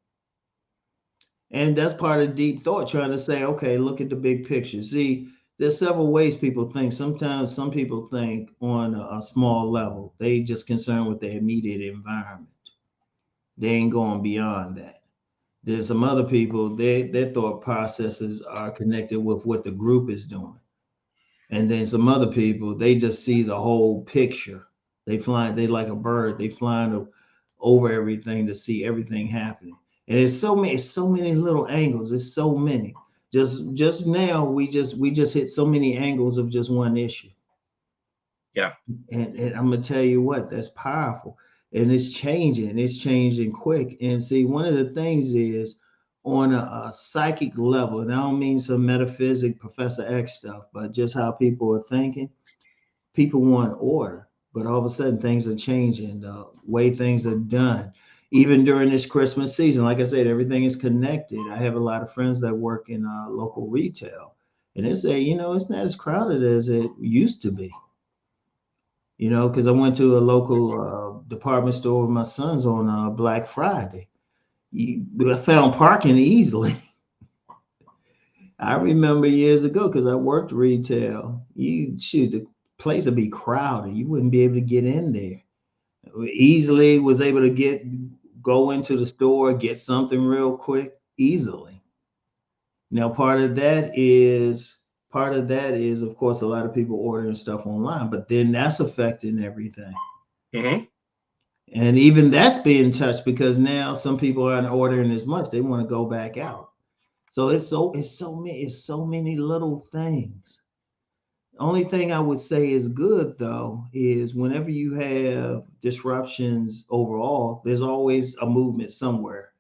And that's part of deep thought, trying to say, okay, look at the big picture. See, there's several ways people think. Sometimes some people think on a small level. They just concerned with their immediate environment. They ain't going beyond that. There's some other people, their thought processes are connected with what the group is doing. And then some other people, they just see the whole picture. They like a bird, they flying over everything to see everything happening. And it's so many little angles. It's so many. Just now we just hit so many angles of just one issue. Yeah. And I'm gonna tell you what, that's powerful. And it's changing quick. And see, one of the things is on a psychic level, and I don't mean some metaphysic Professor X stuff, but just how people are thinking. People want order, but all of a sudden things are changing. The way things are done, even during this Christmas season, like I said, everything is connected. I have a lot of friends that work in local retail, and they say, you know, it's not as crowded as it used to be. You know, because I went to a local department store with my sons on Black Friday. I found parking easily. I remember years ago because I worked retail. You shoot, the place would be crowded. You wouldn't be able to get in there. Easily was able to go into the store, get something real quick, easily. Now, part of that is, of course, a lot of people ordering stuff online, but then that's affecting everything. Mm-hmm. And even that's being touched because now some people aren't ordering as much. They want to go back out. So it's so many little things. Only thing I would say is good though is whenever you have disruptions overall, there's always a movement somewhere.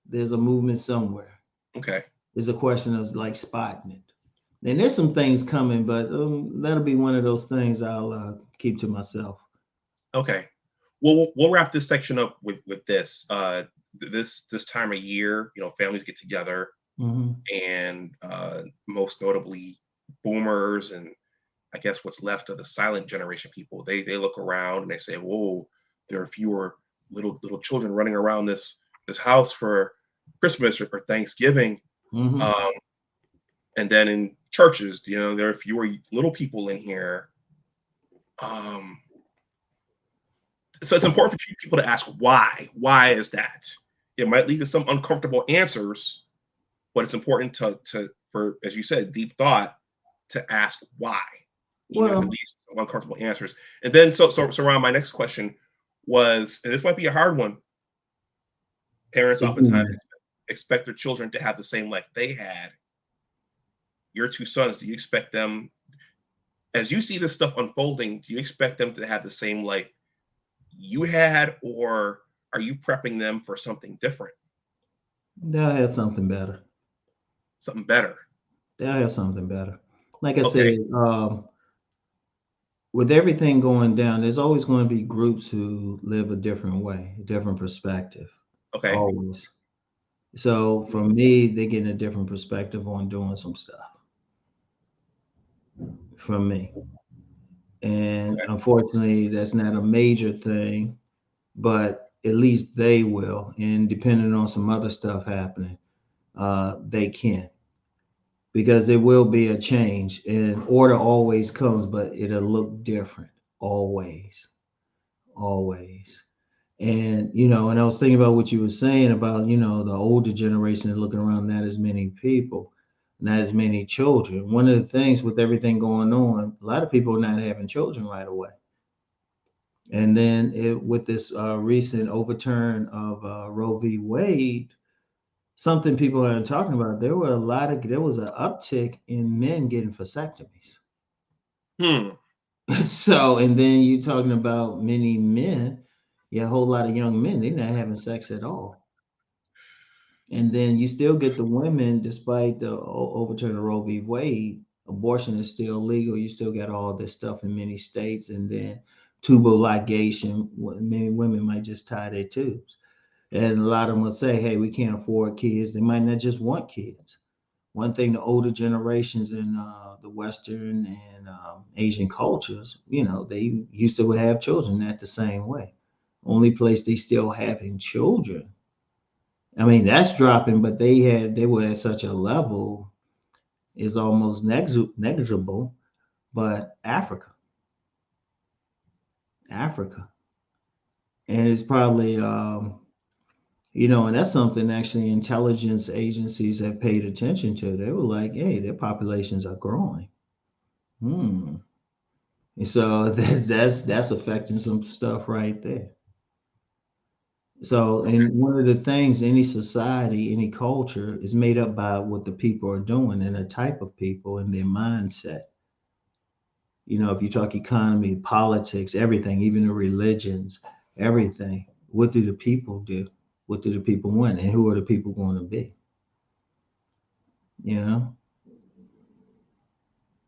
There's a movement somewhere. Okay. It's a question of like spotting it. And there's some things coming, but that'll be one of those things I'll keep to myself. Okay. Well, we'll wrap this section up with this. This time of year, families get together, Mhm. and most notably, boomers, and I guess what's left of the silent generation people. They look around and they say, "Whoa, there are fewer little children running around this house for Christmas or Thanksgiving." Mhm. Um, and then in churches, there are fewer little people in here. Um, so it's important for people to ask why. Why is that? It might lead to some uncomfortable answers, but it's important for, as you said, deep thought, to ask why, even if it Well, leads to some uncomfortable answers. And then, so Ron, my next question was, and this might be a hard one. Parents oftentimes expect their children to have the same life they had. Your two sons, do you expect them, as you see this stuff unfolding, do you expect them to have the same life you had, or are you prepping them for something different, they'll have something better. something better? They'll have something better. Like I Okay. said, with everything going down, there's always going to be groups who live a different way, a different perspective, Okay. always. So for me, they're getting a different perspective on doing some stuff from me. And Okay. unfortunately, that's not a major thing, but at least they will. And depending on some other stuff happening, they can. Because there will be a change and order always comes, but it'll look different always, always. And, and I was thinking about what you were saying about, the older generation and looking around, not as many people, not as many children. One of the things with everything going on, a lot of people are not having children right away. And then with this recent overturn of Roe v. Wade, something people are talking about, there was an uptick in men getting vasectomies. Hmm. So, and then you're talking about many men, yeah, a whole lot of young men, they're not having sex at all. And then you still get the women, despite the overturn of Roe v. Wade, abortion is still legal. You still got all this stuff in many states. And then tubal ligation, many women might just tie their tubes. And a lot of them will say, hey, we can't afford kids. They might not just want kids. One thing the older generations in the Western and Asian cultures, they used to have children that the same way. Only place they still having children, I mean, that's dropping, but they were at such a level is almost negligible. But Africa, and it's probably and that's something actually intelligence agencies have paid attention to. They were like, hey, their populations are growing. Hmm. And so that's affecting some stuff right there. So, Okay. and one of the things, any society, any culture is made up by what the people are doing and the type of people and their mindset. If you talk economy, politics, everything, even the religions, everything, what do the people do? What do the people want? And who are the people going to be? You know?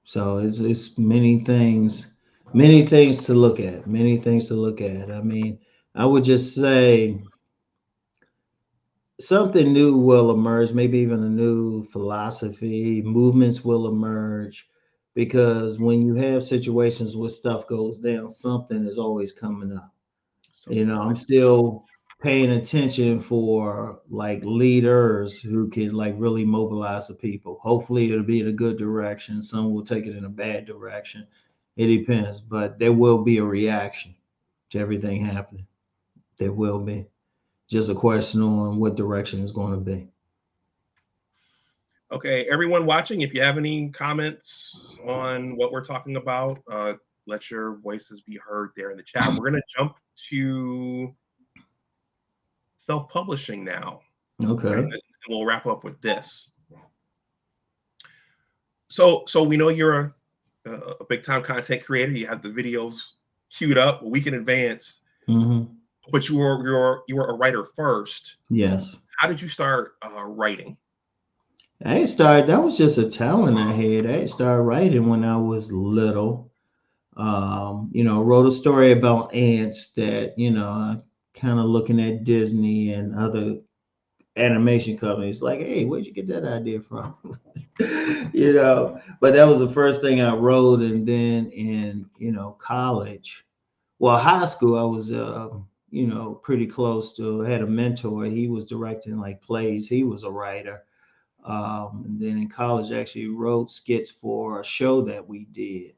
So it's many things to look at, many things to look at. I mean, I would just say something new will emerge, maybe even a new philosophy, movements will emerge, because when you have situations where stuff goes down, something is always coming up. Something's I'm always. still paying attention for like leaders who can like really mobilize the people. Hopefully it'll be in a good direction. Some will take it in a bad direction. It depends, but there will be a reaction to everything happening. There will be. Just a question on what direction it's going to be. Okay, everyone watching, if you have any comments on what we're talking about, let your voices be heard there in the chat. We're going to jump to self-publishing now, Okay. and we'll wrap up with this. So we know you're a big time content creator. You have the videos queued up a week in advance, Mm-hmm. but you were a writer first. Yes. How did you start writing? That was just a talent I had. I started writing when I was little. Wrote a story about ants that, kind of looking at Disney and other animation companies, like, hey, where'd you get that idea from? But that was the first thing I wrote. And then in, college, well, high school, I was, pretty close to, I had a mentor. He was directing like plays, he was a writer. And then in college, I actually wrote skits for a show that the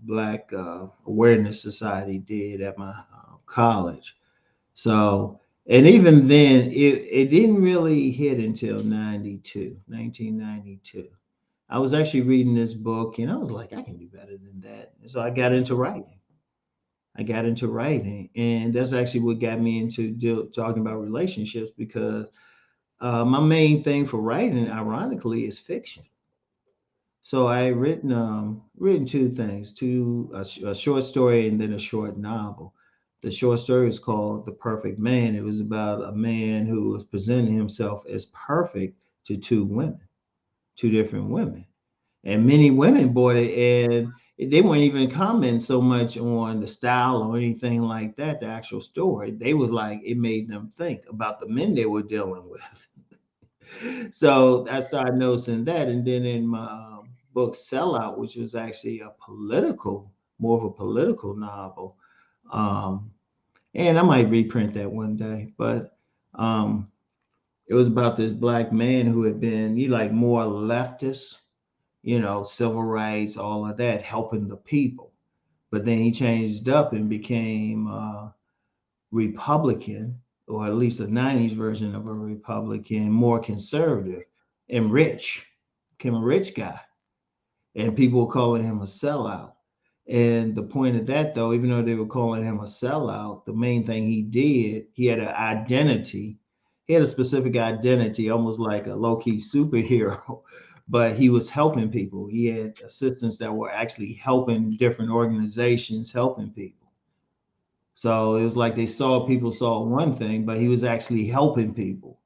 Black Awareness Society did at my college. So, and even then, it didn't really hit until 1992. I was actually reading this book and I was like, I can do better than that. And so I got into writing. And that's actually what got me into talking about relationships, because my main thing for writing, ironically, is fiction. So I written two things, a short story and then a short novel. The short story is called The Perfect Man. It was about a man who was presenting himself as perfect to two different women. And many women bought it, and they weren't even commenting so much on the style or anything like that, the actual story. They was like, it made them think about the men they were dealing with. So I started noticing that. And then in my book Sellout, which was actually more of a political novel, um, and I might reprint that one day, but um, it was about this black man who had been, he like more leftist, civil rights, all of that, helping the people. but then he changed up and became Republican, or at least a 90s version of a Republican, more conservative and rich, became a rich guy. And people were calling him a sellout. And the point of that, though, even though they were calling him a sellout, the main thing he did, he had an identity. He had a specific identity, almost like a low key superhero, but he was helping people. He had assistants that were actually helping different organizations, helping people. So it was like people saw one thing, but he was actually helping people.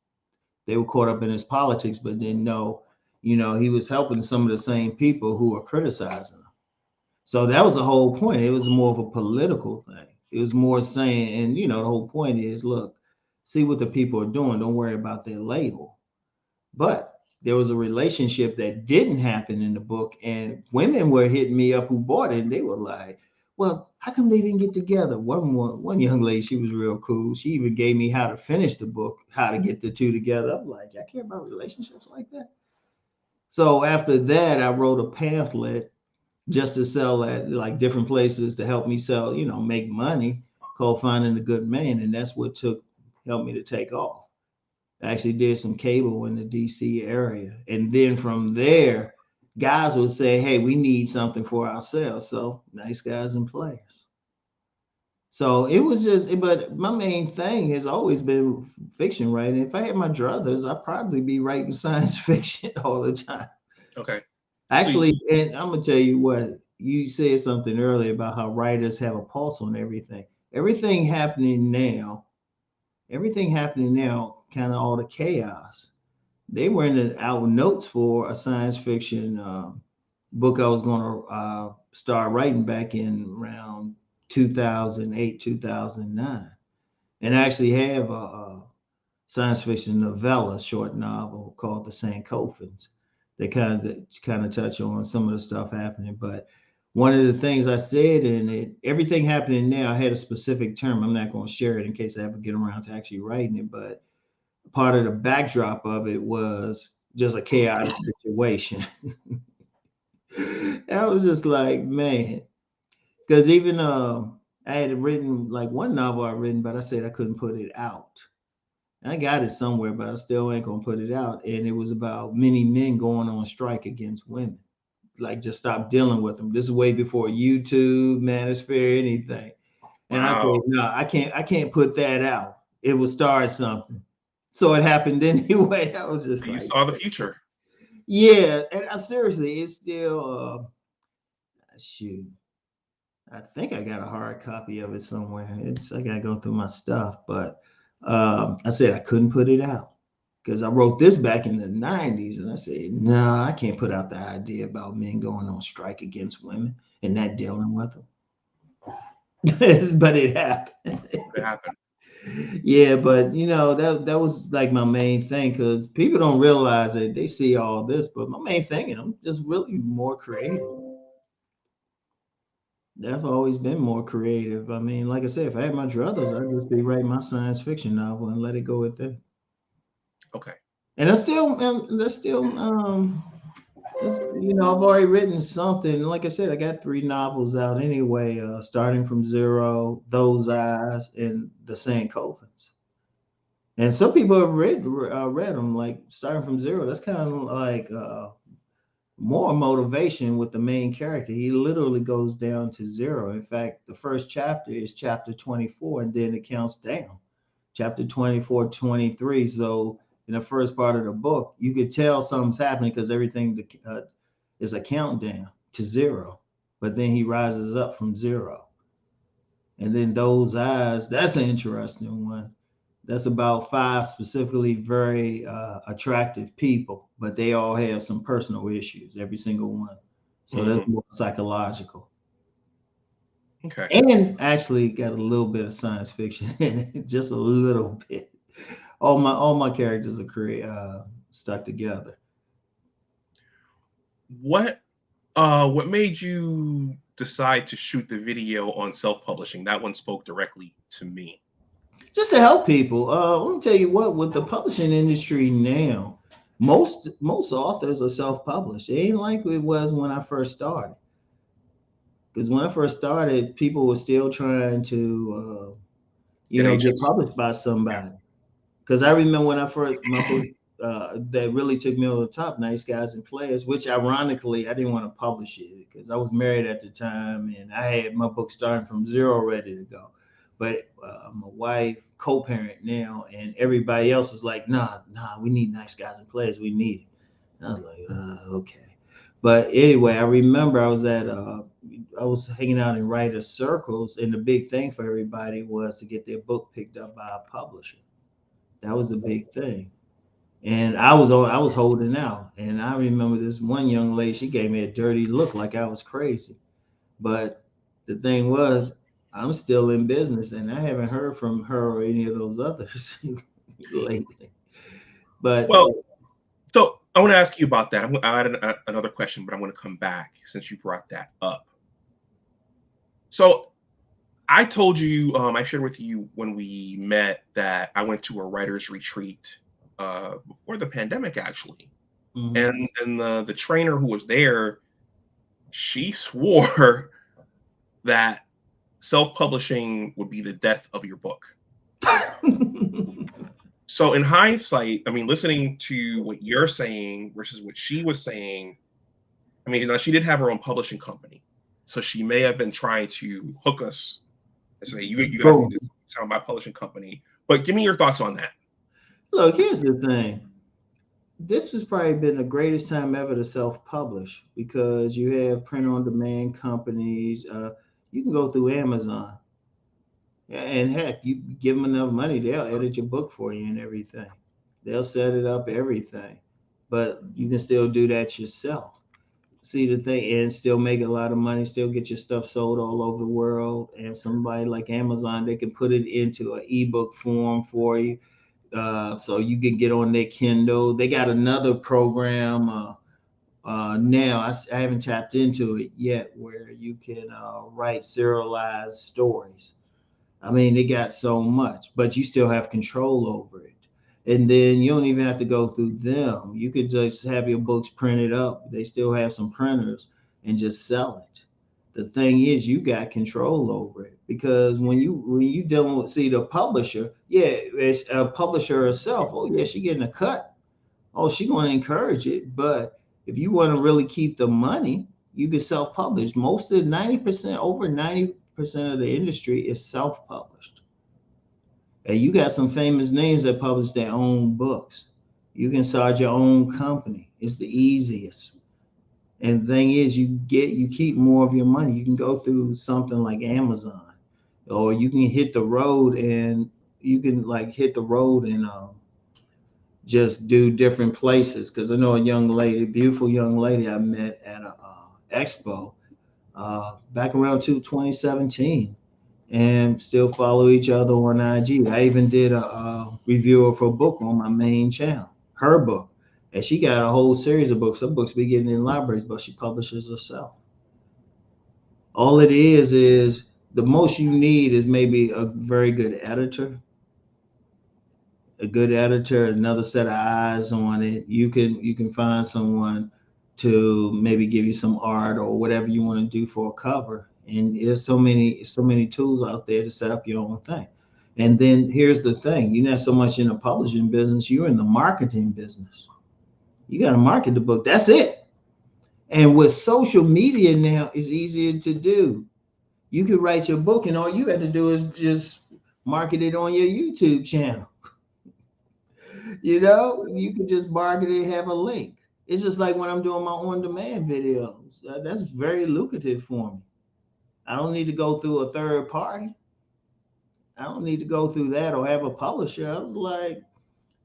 They were caught up in his politics, but didn't know, he was helping some of the same people who were criticizing him. So that was the whole point. It was more of a political thing. It was more saying, and the whole point is, look, see what the people are doing. Don't worry about their label. But there was a relationship that didn't happen in the book, and women were hitting me up who bought it, and they were like, well, how come they didn't get together? One young lady, she was real cool. She even gave me how to finish the book, how to get the two together. I'm like, I care about relationships like that. So after that, I wrote a pamphlet just to sell at like different places to help me sell, make money, called Finding a Good Man. And that's what helped me to take off. I actually did some cable in the DC area. And then from there, guys would say, hey, we need something for ourselves. So Nice Guys and Players. So it was but my main thing has always been fiction writing. If I had my druthers, I'd probably be writing science fiction all the time. Okay. Actually, and I'm gonna tell you what, you said something earlier about how writers have a pulse on everything. Everything happening now, kind of all the chaos. They were in our notes for a science fiction book I was going to start writing back in around 2008, 2009, and I actually have a science fiction novella, short novel called The Sankophans. They kind of touch on some of the stuff happening. But one of the things I said in it, everything happening now, I had a specific term. I'm not going to share it in case I ever get around to actually writing it. But part of the backdrop of it was just a chaotic situation. I was just like, man, because even I had written like one novel I written, but I said I couldn't put it out. I got it somewhere, but I still ain't gonna put it out. And it was about many men going on strike against women. Like, just stop dealing with them. This is way before YouTube, Manosphere, anything. And I said, no, I can't put that out. It will start something. So it happened anyway. I was just you saw the future. Yeah, and seriously, it's still shoot. I think I got a hard copy of it somewhere. I gotta go through my stuff, but I said I couldn't put it out because I wrote this back in the 90s, and I said, no, I can't put out the idea about men going on strike against women and not dealing with them. But it happened. It happened. Yeah, but that was like my main thing, because people don't realize it. They see all this, but my main thing, I'm just really more creative. I've always been more creative. I mean, like I said, if I had my druthers, I'd just be writing my science fiction novel and let it go with that. Okay. And I've already written something. Like I said, I got 3 novels out anyway, starting from zero, Those Eyes, and The Sankophans. And some people have read them, like starting from zero. That's kind of like more motivation with the main character. He literally goes down to zero. In fact, the first chapter is chapter 24, and then it counts down. Chapter 24, 23. So in the first part of the book, you could tell something's happening because everything is a countdown to zero. But then he rises up from zero. And then Those Eyes, that's an interesting one. That's about 5 specifically very attractive people, but they all have some personal issues, every single one. So that's more psychological. Okay. And actually got a little bit of science fiction in it, just a little bit. All my characters are stuck together. What made you decide to shoot the video on self-publishing? That one spoke directly to me. Just to help people. Let me tell you what, with the publishing industry now, most authors are self-published. It ain't like it was when I first started. Because when I first started, people were still trying to, Get get agents. published by Yeah. somebody. Because I remember when I first my book that really took me over the top, Nice Guys and Players, which ironically I didn't want to publish it because I was married at the time and I had my book starting from zero, ready to go. But my wife, co-parent now, and everybody else was like, nah, we need Nice Guys and Players, we need it. And I was like, okay. But anyway, I remember I was hanging out in writer circles, and the big thing for everybody was to get their book picked up by a publisher. That was the big thing. And I was holding out. And I remember this one young lady, she gave me a dirty look like I was crazy. But the thing was, I'm still in business and I haven't heard from her or any of those others lately. But Well, so I want to ask you about that. I had another question, but I'm going to come back since you brought that up. So I told you, I shared with you when we met that I went to a writer's retreat before the pandemic, actually. mhm. And the trainer who was there, she swore that self-publishing would be the death of your book. So in hindsight, I mean, listening to what you're saying versus what she was saying, I mean, she did have her own publishing company, so she may have been trying to hook us and say, you guys need Boom. to sound my publishing company. But give me your thoughts on that. Look, here's the thing. This was probably been the greatest time ever to self-publish because you have print on demand companies. You can go through Amazon. And heck, you give them enough money, they'll edit your book for you and everything. They'll set it up, everything. But you can still do that yourself. See the thing, and still make a lot of money, still get your stuff sold all over the world. And somebody like Amazon, they can put it into an ebook form for you. So you can get on their Kindle. They got another program now. I haven't tapped into it yet, where you can write serialized stories. I mean, they got so much, but you still have control over it. And then you don't even have to go through them. You could just have your books printed up. They still have some printers and just sell it. The thing is, you got control over it because when you dealing with, see, the publisher, yeah, it's a publisher herself. Oh yeah, she getting a cut. Oh, she going to encourage it. But if you want to really keep the money, you can self-publish. Most of the 90%, over 90% of the industry is self-published. And you got some famous names that publish their own books. You can start your own company. It's the easiest. And the thing is, you keep more of your money. You can go through something like Amazon, or you can hit the road and you can like hit the road and just do different places. Because I know a young lady, beautiful young lady I met at a expo back around 2017, and still follow each other on IG. I even did a review of her book on my main channel, her book. And she got a whole series of books. Her books be getting in libraries, but she publishes herself. All it is the most you need is maybe a very good editor, another set of eyes on it. You can find someone to maybe give you some art or whatever you want to do for a cover. And there's so many tools out there to set up your own thing. And then here's the thing: you're not so much in the publishing business, you're in the marketing business. You got to market the book. That's it. And with social media now, it's easier to do. You could write your book, and all you have to do is just market it on your YouTube channel. You could just market it, have a link. It's just like when I'm doing my on-demand videos. That's very lucrative for me. I don't need to go through a third party. I don't need to go through that or have a publisher. I was like,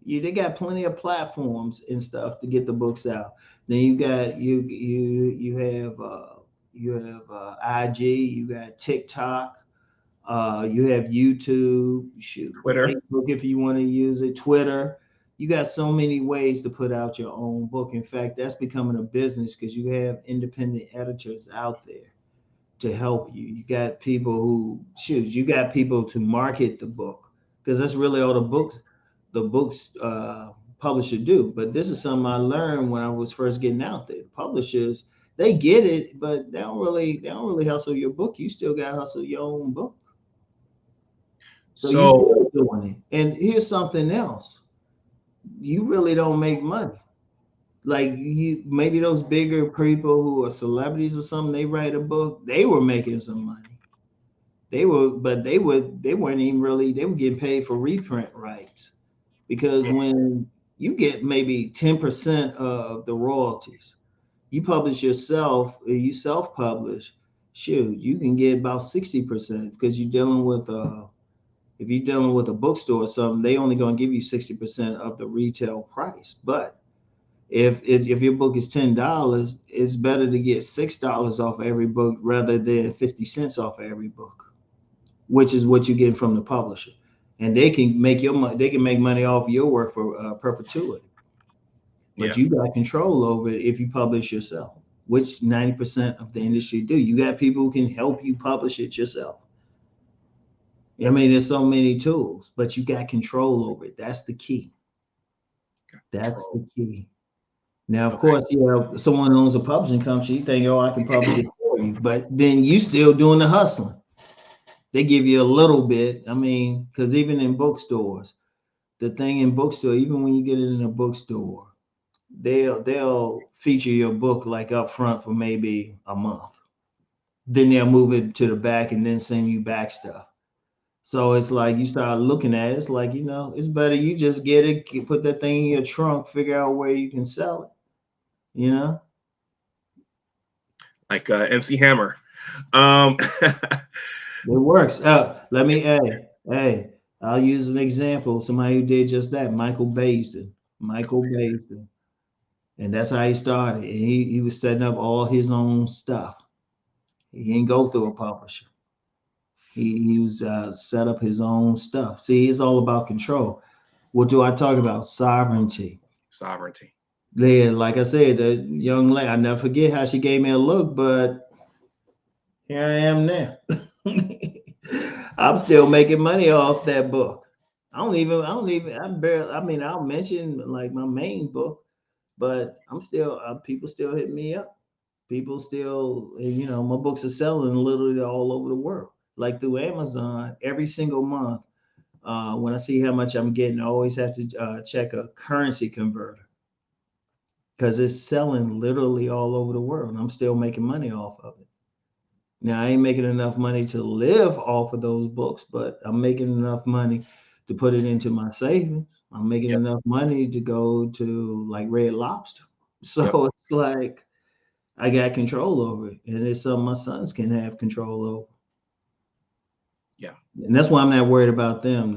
they got plenty of platforms and stuff to get the books out. Then you got you have IG, you got TikTok, you have YouTube, shoot, Twitter. Facebook if you want to use it, Twitter. You got so many ways to put out your own book. In fact, that's becoming a business because you have independent editors out there to help you. You got people to market the book because that's really all the books publisher do. But this is something I learned when I was first getting out there. Publishers, they get it, but they don't really hustle your book. You still got to hustle your own book. So you So still doing it. And here's something else. You really don't make money. Like you, maybe those bigger people who are celebrities or something, they write a book, they were making some money. They weren't even really, they were getting paid for reprint rights. Because when you get maybe 10% of the royalties, you publish yourself, you self-publish, shoot, you can get about 60% because you're dealing with if you're dealing with a bookstore or something, they only gonna give you 60% of the retail price. But if your book is $10, it's better to get $6 off every book rather than 50 cents off every book, which is what you get from the publisher. And they can make your money, they can make money off your work for perpetuity. But yeah, you got control over it if you publish yourself, which 90% of the industry do. You got people who can help you publish it yourself. I mean, there's so many tools, but you got control over it. That's the key. got That's control. the key. Now, of Okay. course, someone owns a publishing company, you think, oh, I can publish it for you. But then you still doing the hustling. They give you a little bit. I mean, because even in bookstores, the thing in bookstore, even when you get it in a bookstore, they'll feature your book like up front for maybe a month. Then they'll move it to the back and then send you back stuff. So it's like you start looking at it, it's like, it's better you just get it, put that thing in your trunk, figure out where you can sell it, you know? Like MC Hammer. Um, It works. Hey, I'll use an example. Somebody who did just that, Michael Baisden. Michael Baisden. And that's how he started. He was setting up all his own stuff. He didn't go through a publisher. He was set up his own stuff. See, it's all about control. What do I talk about? Sovereignty. sovereignty. Then, like I said, the young lady, I never forget how she gave me a look, but here I am now. I'm still making money off that book. I barely, I mean, I'll mention like my main book, but I'm still, people still hit me up. People still, my books are selling literally all over the world, like through Amazon every single month. When I see how much I'm getting, I always have to check a currency converter because it's selling literally all over the world. And I'm still making money off of it. Now, I ain't making enough money to live off of those books, but I'm making enough money to put it into my savings. I'm making Yep. enough money to go to like Red Lobster. Yep. So it's like I got control over it. And it's something my sons can have control over. Yeah. And that's why I'm not worried about them.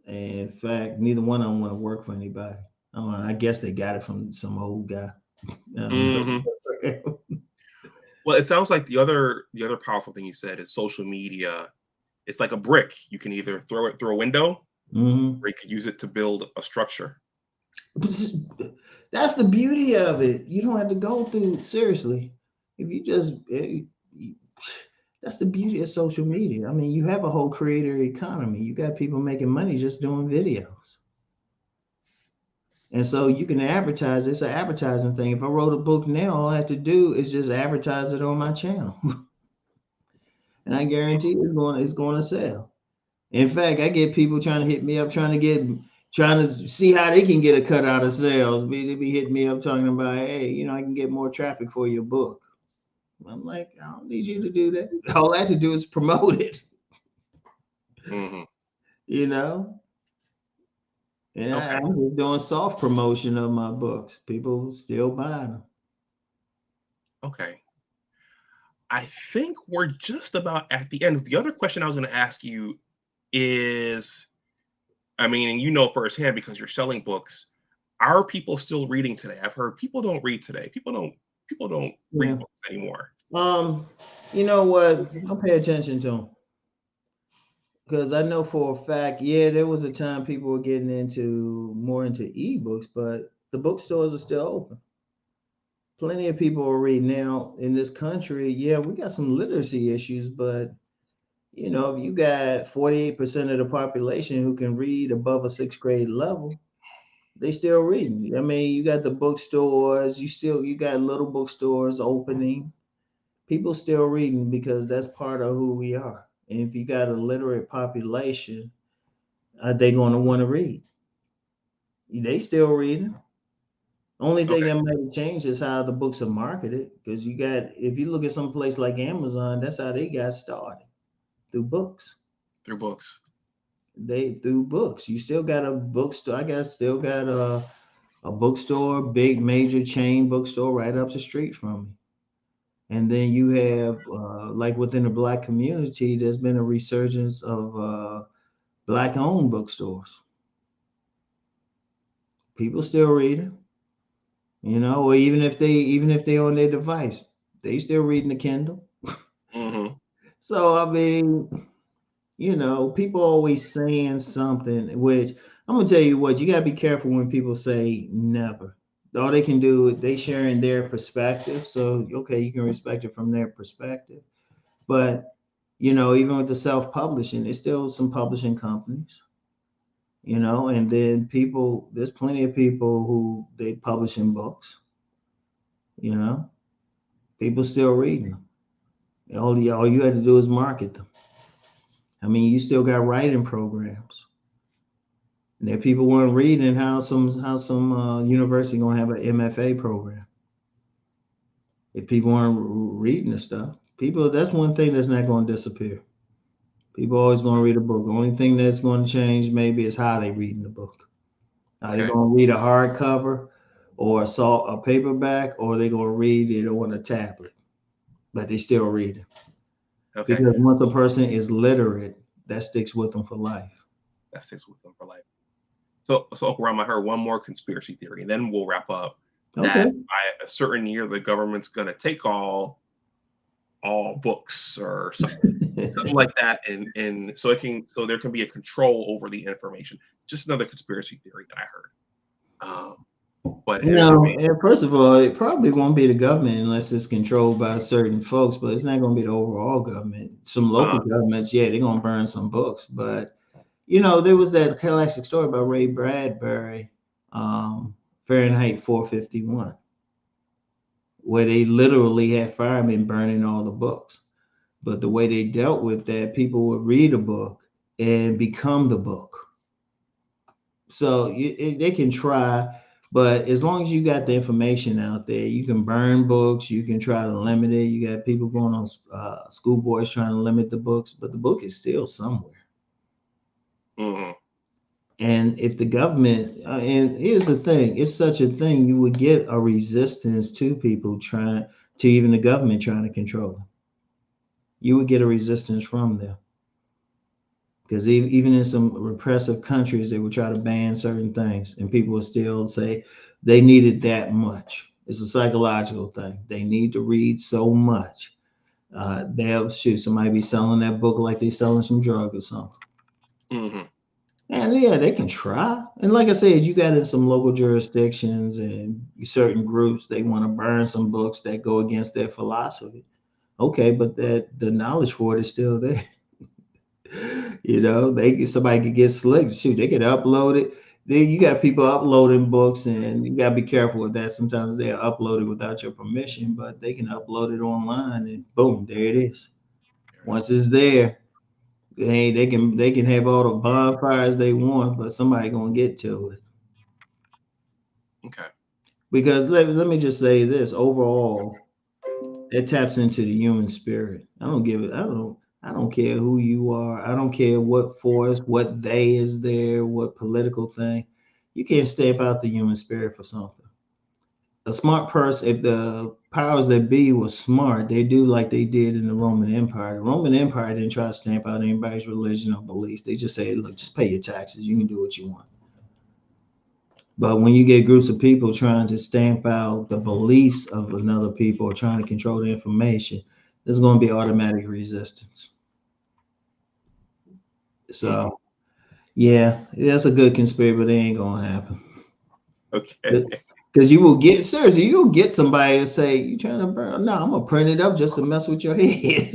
In fact, neither one of them want to work for anybody. I guess they got it from some old guy. I don't Hmm. know. Well, it sounds like the other powerful thing you said is social media. It's like a brick. You can either throw it through a window, Mhm. or you could use it to build a structure. That's the beauty of it. You don't have to go through seriously. If you just, that's the beauty of social media. I mean, you have a whole creator economy. You got people making money just doing videos. And so you can advertise. It's an advertising thing. If I wrote a book now, all I have to do is just advertise it on my channel. And I guarantee it's going to sell. In fact, I get people trying to hit me up, trying to see how they can get a cut out of sales. They be hitting me up talking about, hey, I can get more traffic for your book. I'm like, I don't need you to do that. All I have to do is promote it, Hmm. you know. And Okay. I'm just doing soft promotion of my books. People still buying them. Okay. I think we're just about at the end. The other question I was going to ask you is, I mean, and you know firsthand because you're selling books, are people still reading today? I've heard people don't read today. People don't read Yeah. books anymore. You know what? I'll pay attention to them because I know for a fact, yeah, there was a time people were getting more into ebooks, but the bookstores are still open. Plenty of people are reading now in this country. Yeah, we got some literacy issues, but if you got 48% of the population who can read above a sixth grade level, They still reading. I mean, you got the bookstores. You got little bookstores opening. People still reading because that's part of who we are. And if you got a literate population, they going to want to read. They still reading. Only thing Okay. that might have changed is how the books are marketed. Because if you look at some place like Amazon, that's how they got started, through books. Through books. Through books. You still got a bookstore. Still got a bookstore, big major chain bookstore right up the street from me. And then you have like within the Black community, there's been a resurgence of Black owned bookstores. People still reading, or even if they on their device, they still reading the Kindle. Mm-hmm. So I mean, people always saying something, which I'm gonna tell you what, you gotta be careful when people say never. All they can do, they sharing their perspective. So okay, you can respect it from their perspective. But even with the self-publishing, there's still some publishing companies, and then there's plenty of people who they publish in books, you know, people still reading them. All you had to do is market them. I mean, you still got writing programs. And if people weren't reading, how some university gonna have an MFA program? If people weren't reading the stuff, that's one thing that's not going to disappear. People always going to read a book. The only thing that's going to change maybe is how they reading the book. Are they Okay. going to read a hardcover or a paperback, or are they going to read it on a tablet? But they still read it. Okay. Because once a person is literate, that sticks with them for life. That sticks with them for life. So Uncle Ram, I heard one more conspiracy theory, and then we'll wrap up. Okay. That by a certain year, the government's going to take all books or something like that, and so there can be a control over the information. Just another conspiracy theory that I heard. But And first of all, it probably won't be the government unless it's controlled by certain folks, but it's not going to be the overall government. Some local governments, yeah, they're going to burn some books. But, there was that classic story about Ray Bradbury, Fahrenheit 451, where they literally had firemen burning all the books. But the way they dealt with that, people would read a book and become the book. So they can try, but as long as you got the information out there, you can burn books. You can try to limit it. You got people going on school boards trying to limit the books, but the book is still somewhere. Mm-hmm. And if the government, and here's the thing, it's such a thing, you would get a resistance to people trying to, even the government trying to control them. You would get a resistance from them. Because even in some repressive countries, they would try to ban certain things, and people would still say they needed that much. It's a psychological thing. They need to read so much. They'll somebody be selling that book like they selling some drug or something. Mm-hmm. And yeah, they can try. And like I said, you got in some local jurisdictions and certain groups, they want to burn some books that go against their philosophy. Okay, but the knowledge for it is still there. Somebody could get slick. Shoot, they could upload it. Then you got people uploading books, and you gotta be careful with that. Sometimes they're uploaded without your permission, but they can upload it online, and boom, there it is. Once it's there, hey, they can have all the bonfires they want, but somebody gonna get to it. Okay. Because let me just say this: overall, it taps into the human spirit. I don't care who you are. I don't care what force, what they is there, what political thing. You can't stamp out the human spirit for something. A smart person, if the powers that be was smart, they do like they did in the Roman Empire. The Roman Empire didn't try to stamp out anybody's religion or beliefs. They just say, look, just pay your taxes. You can do what you want. But when you get groups of people trying to stamp out the beliefs of another people or trying to control the information, there's going to be automatic resistance. So, yeah, that's a good conspiracy, but it ain't going to happen. Okay. Because you'll get somebody to say, you trying to burn? No, I'm going to print it up just to mess with your head.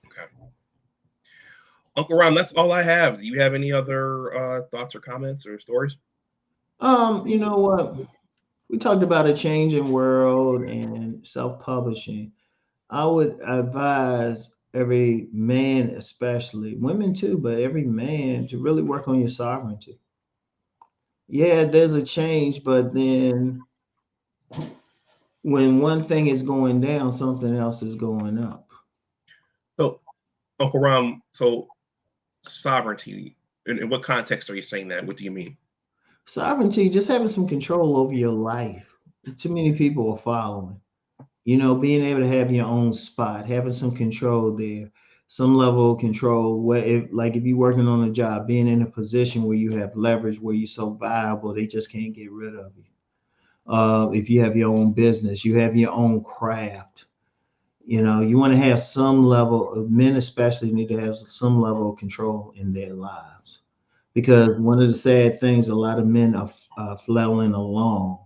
Okay. Uncle Ron, that's all I have. Do you have any other thoughts or comments or stories? You know what? We talked about a changing world and self-publishing. I would advise every man, especially women too, but every man to really work on your sovereignty. Yeah, there's a change, but then when one thing is going down, something else is going up. So, Uncle Ron, so sovereignty, in what context are you saying that? What do you mean? Sovereignty, just having some control over your life. Too many people are following. Being able to have your own spot, having some control there, some level of control. Where, if you're working on a job, being in a position where you have leverage, where you're so viable, they just can't get rid of you. If you have your own business, you have your own craft. You want to have some level of men, especially, need to have some level of control in their lives. Because one of the sad things, a lot of men are flailing along.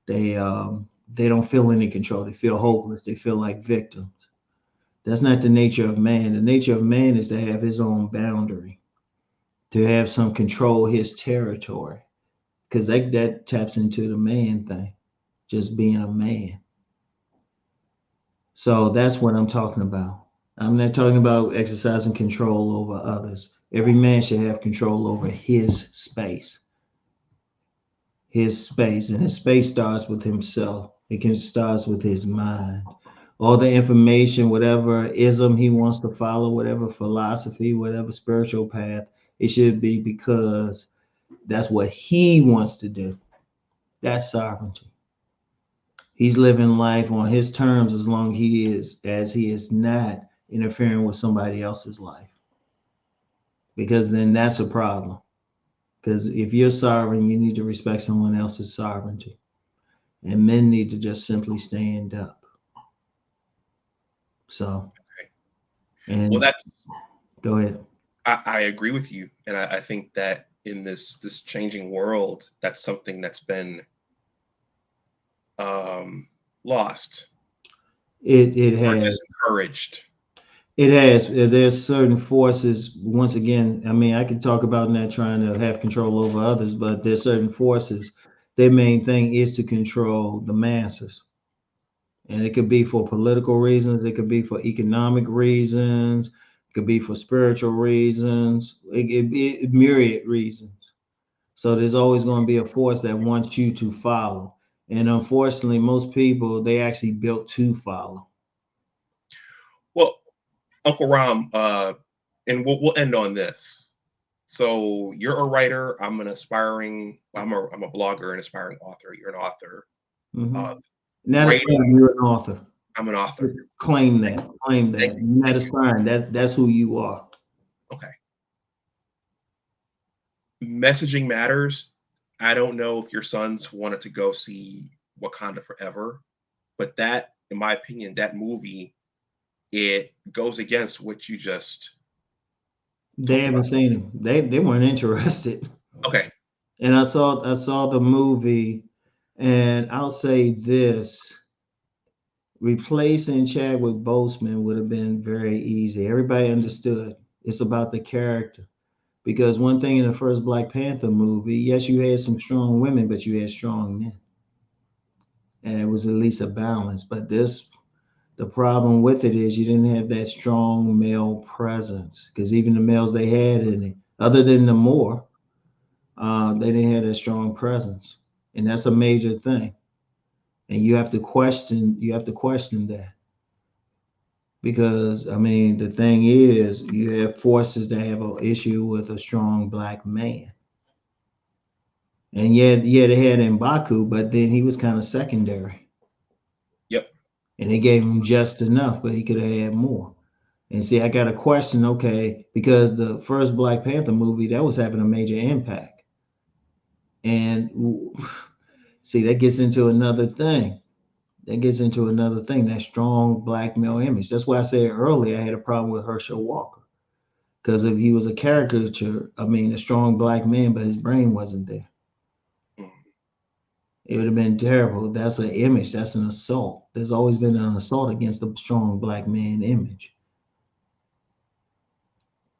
They don't feel any control. They feel hopeless. They feel like victims. That's not the nature of man. The nature of man is to have his own boundary, to have some control his territory, because that taps into the man thing, just being a man. So that's what I'm talking about. I'm not talking about exercising control over others. Every man should have control over his space, and his space starts with himself. It can starts with his mind. All the information, whatever ism he wants to follow, whatever philosophy, whatever spiritual path, it should be because that's what he wants to do. That's sovereignty. He's living life on his terms as he is not interfering with somebody else's life. Because then that's a problem. Because if you're sovereign, you need to respect someone else's sovereignty. And men need to just simply stand up. So, Okay. Well, and that's go ahead. I agree with you, and I think that in this changing world, that's something that's been lost It or has. disencouraged. It has. There's certain forces. Once again, I mean, I could talk about not trying to have control over others, but there's certain forces. Their main thing is to control the masses, and it could be for political reasons. It could be for economic reasons. It could be for spiritual reasons. It myriad reasons. So there's always going to be a force that wants you to follow, and unfortunately, most people they actually built to follow. Well, Uncle Ram, and we'll end on this. So you're a writer. I'm an aspiring. I'm a blogger and aspiring author. You're an author. Uh, Mhm. Not writing. aspiring, you're an author. I'm an author. Claim Thank that. you. Claim Thank that. you. You're not Thank you. aspiring. That's who you are. Okay. Messaging matters. I don't know if your sons wanted to go see Wakanda Forever, but that, in my opinion, that movie, it goes against what you just They talked haven't about. seen him. They weren't interested. Okay. And I saw the movie, and I'll say this: replacing Chadwick Boseman would have been very easy. Everybody understood. It's about the character. Because one thing in the first Black Panther movie, yes, you had some strong women, but you had strong men, and it was at least a balance. But this the problem with it is you didn't have that strong male presence because even the males they had in it, other than the Moor, they didn't have that strong presence, and that's a major thing. And you have to question that because I mean the thing is you have forces that have an issue with a strong black man, and yeah, they had Mbaku, but then he was kind of secondary, Yep. and they gave him just enough, but he could have had more. And see, I got a question, okay, because the first Black Panther movie that was having a major impact. And see, that gets into another thing. That strong black male image. That's why I said earlier I had a problem with Herschel Walker. Because if he was a caricature, I mean, a strong black man, but his brain wasn't there, Mm. it would have been terrible. That's an image. That's an assault. There's always been an assault against the strong black man image.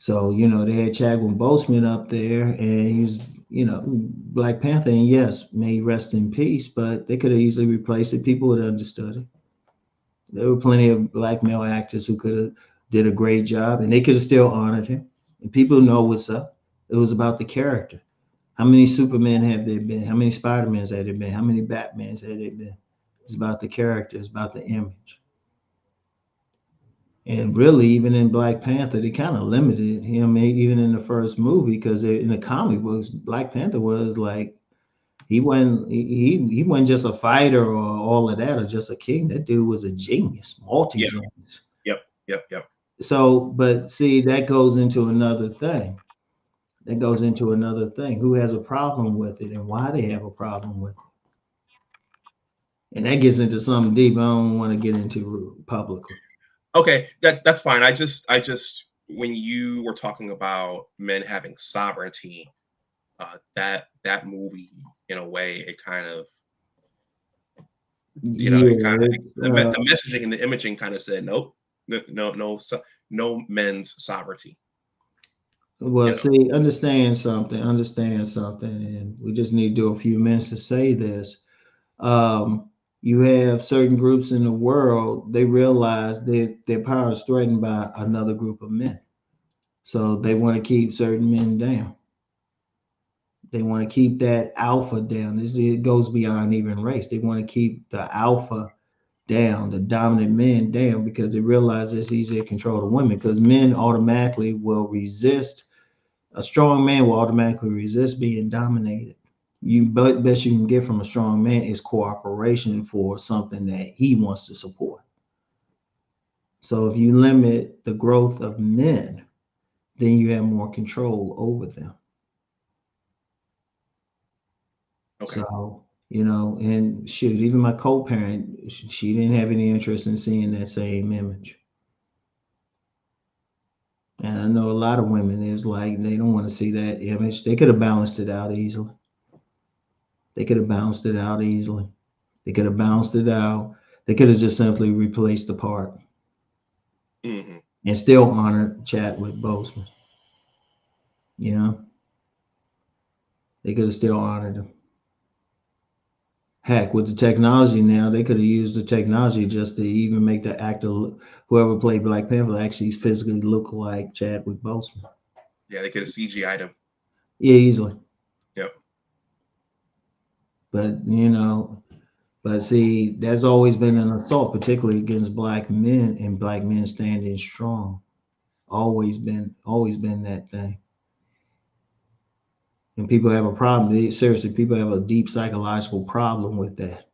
So, they had Chadwick Boseman up there, and he's, Black Panther, and yes, may he rest in peace, but they could have easily replaced it. People would have understood it. There were plenty of black male actors who could have did a great job, and they could have still honored him. And people know what's up. It was about the character. How many Supermen have there been? How many Spider-Mans have there been? How many Batmans have there been? It's about the character. It's about the image. And really, even in Black Panther, they kind of limited him, even in the first movie, because in the comic books, Black Panther was like, he wasn't just a fighter or all of that or just a king. That dude was a genius, Yeah. multi-genius. Yep. So, but see, that goes into another thing. Who has a problem with it and why they have a problem with it. And that gets into something deep I don't want to get into publicly. Okay, that's fine. I just when you were talking about men having sovereignty, that movie, in a way, it kind of, the messaging and the imaging kind of said, nope, no men's sovereignty. Well, see, understand something, and we just need to do a few minutes to say this. You have certain groups in the world, they realize that their power is threatened by another group of men. So they want to keep certain men down. They want to keep that alpha down. It goes beyond even race. They want to keep the alpha down, the dominant men down, because they realize it's easier to control the women, because men automatically will resist. A strong man will automatically resist being dominated. Best you can get from a strong man is cooperation for something that he wants to support. So if you limit the growth of men, then you have more control over them. Okay. So, and shoot, even my co-parent, she didn't have any interest in seeing that same image. And I know a lot of women is like, they don't want to see that image. They could have balanced it out easily. They could have balanced it out. They could have just simply replaced the part and still honored Chadwick Boseman. They could have still honored him. Heck, with the technology now, they could have used the technology just to even make the actor, whoever played Black Panther, actually physically look like Chadwick Boseman. Yeah, they could have CGI'd him. Yeah, easily. Yep. But see, there's always been an assault, particularly against Black men and Black men standing strong. Always been that thing. And people have a problem. Seriously, people have a deep psychological problem with that.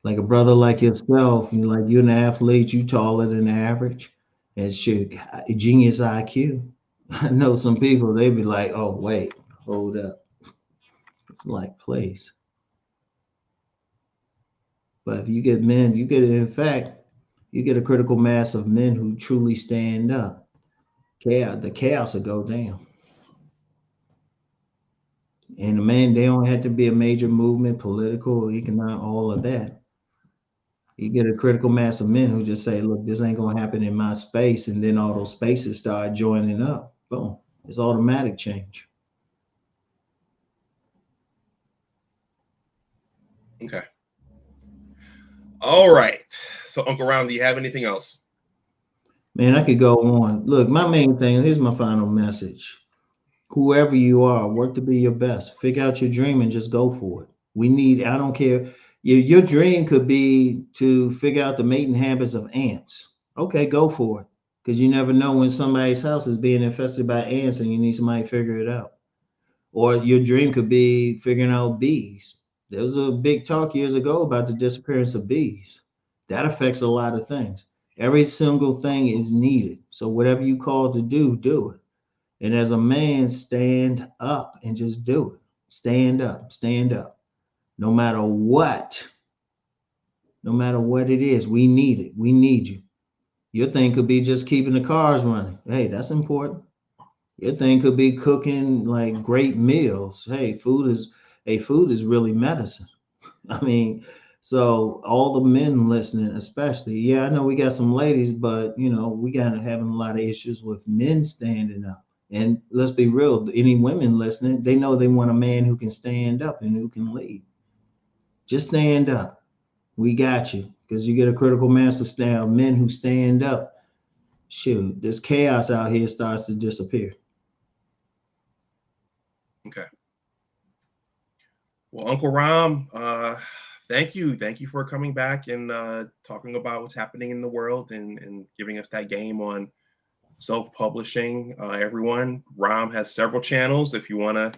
Like a brother like yourself, you're an athlete, you taller than average, and shit, genius IQ. I know some people, they be like, oh, wait, hold up. It's like, please. But if you get men, you get a critical mass of men who truly stand up. The chaos will go down. And they don't have to be a major movement, political, economic, all of that. You get a critical mass of men who just say, look, this ain't going to happen in my space. And then all those spaces start joining up. Boom. It's automatic change. Okay. All right. So, Uncle Ron, do you have anything else? Man, I could go on. Look, my main thing, here's my final message. Whoever you are, work to be your best. Figure out your dream and just go for it. I don't care. Your dream could be to figure out the mating habits of ants. Okay, go for it. Because you never know when somebody's house is being infested by ants and you need somebody to figure it out. Or your dream could be figuring out bees. There was a big talk years ago about the disappearance of bees. That affects a lot of things. Every single thing is needed. So whatever you call to do, do it. And as a man, stand up and just do it. Stand up. No matter what it is, we need it. We need you. Your thing could be just keeping the cars running. Hey, that's important. Your thing could be cooking like great meals. Hey, food is really medicine. I mean, So all the men listening, especially, yeah, I know we got some ladies, but we got having a lot of issues with men standing up. And let's be real, any women listening, they know they want a man who can stand up and who can lead. Just stand up. We got you. Because you get a critical mass of men who stand up. Shoot, this chaos out here starts to disappear. Okay. Well, Uncle Rom, thank you. Thank you for coming back and talking about what's happening in the world and giving us that game on self-publishing. Everyone, Rom has several channels. If you want to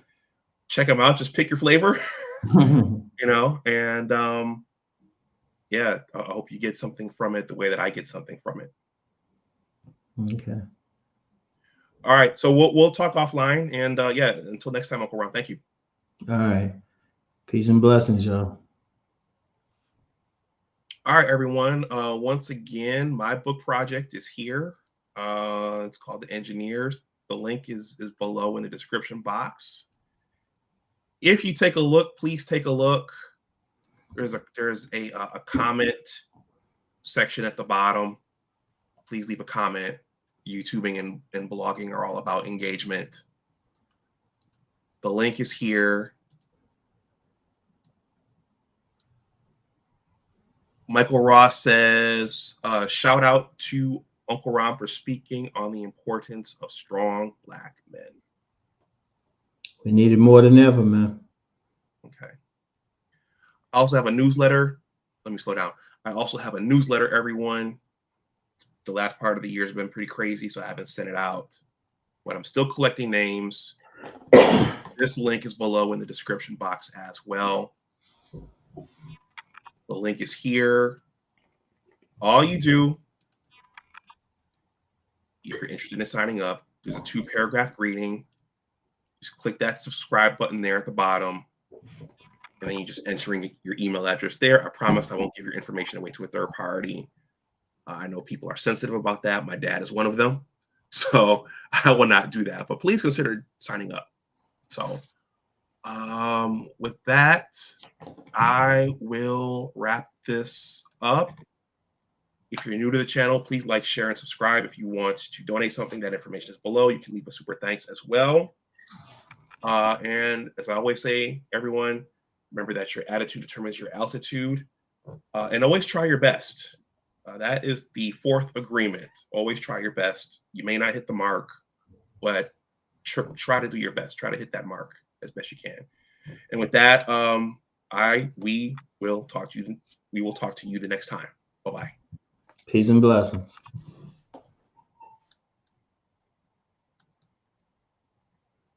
check them out, just pick your flavor, and yeah, I hope you get something from it the way that I get something from it. Okay. All right. So we'll talk offline. And yeah, until next time, Uncle Rom, thank you. All right. Peace and blessings, y'all. All right, everyone. Once again, my book project is here. It's called The Engineers. The link is below in the description box. If you take a look, please take a look. There's a comment section at the bottom. Please leave a comment. YouTubing and blogging are all about engagement. The link is here. Michael Ross says, shout out to Uncle Rom for speaking on the importance of strong Black men. We need it more than ever, man. Okay. I also have a newsletter. Let me slow down. I also have a newsletter, everyone. The last part of the year has been pretty crazy, so I haven't sent it out. But I'm still collecting names. This link is below in the description box as well. The link is here. All you do, if you're interested in signing up, there's a 2-paragraph greeting. Just click that subscribe button there at the bottom. And then you just entering your email address there. I promise I won't give your information away to a third party. I know people are sensitive about that. My dad is one of them. So I will not do that. But please consider signing up. So with that, I will wrap this up. If you're new to the channel, please like, share, and subscribe. If you want to donate something, that information is below. You can leave a super thanks as well. And as I always say, everyone, remember that your attitude determines your altitude. And always try your best. That is the 4th agreement. Always try your best. You may not hit the mark, but try to do your best. Try to hit that mark as best you can. And with that, we will talk to you the next time. Bye-bye. Peace and blessings.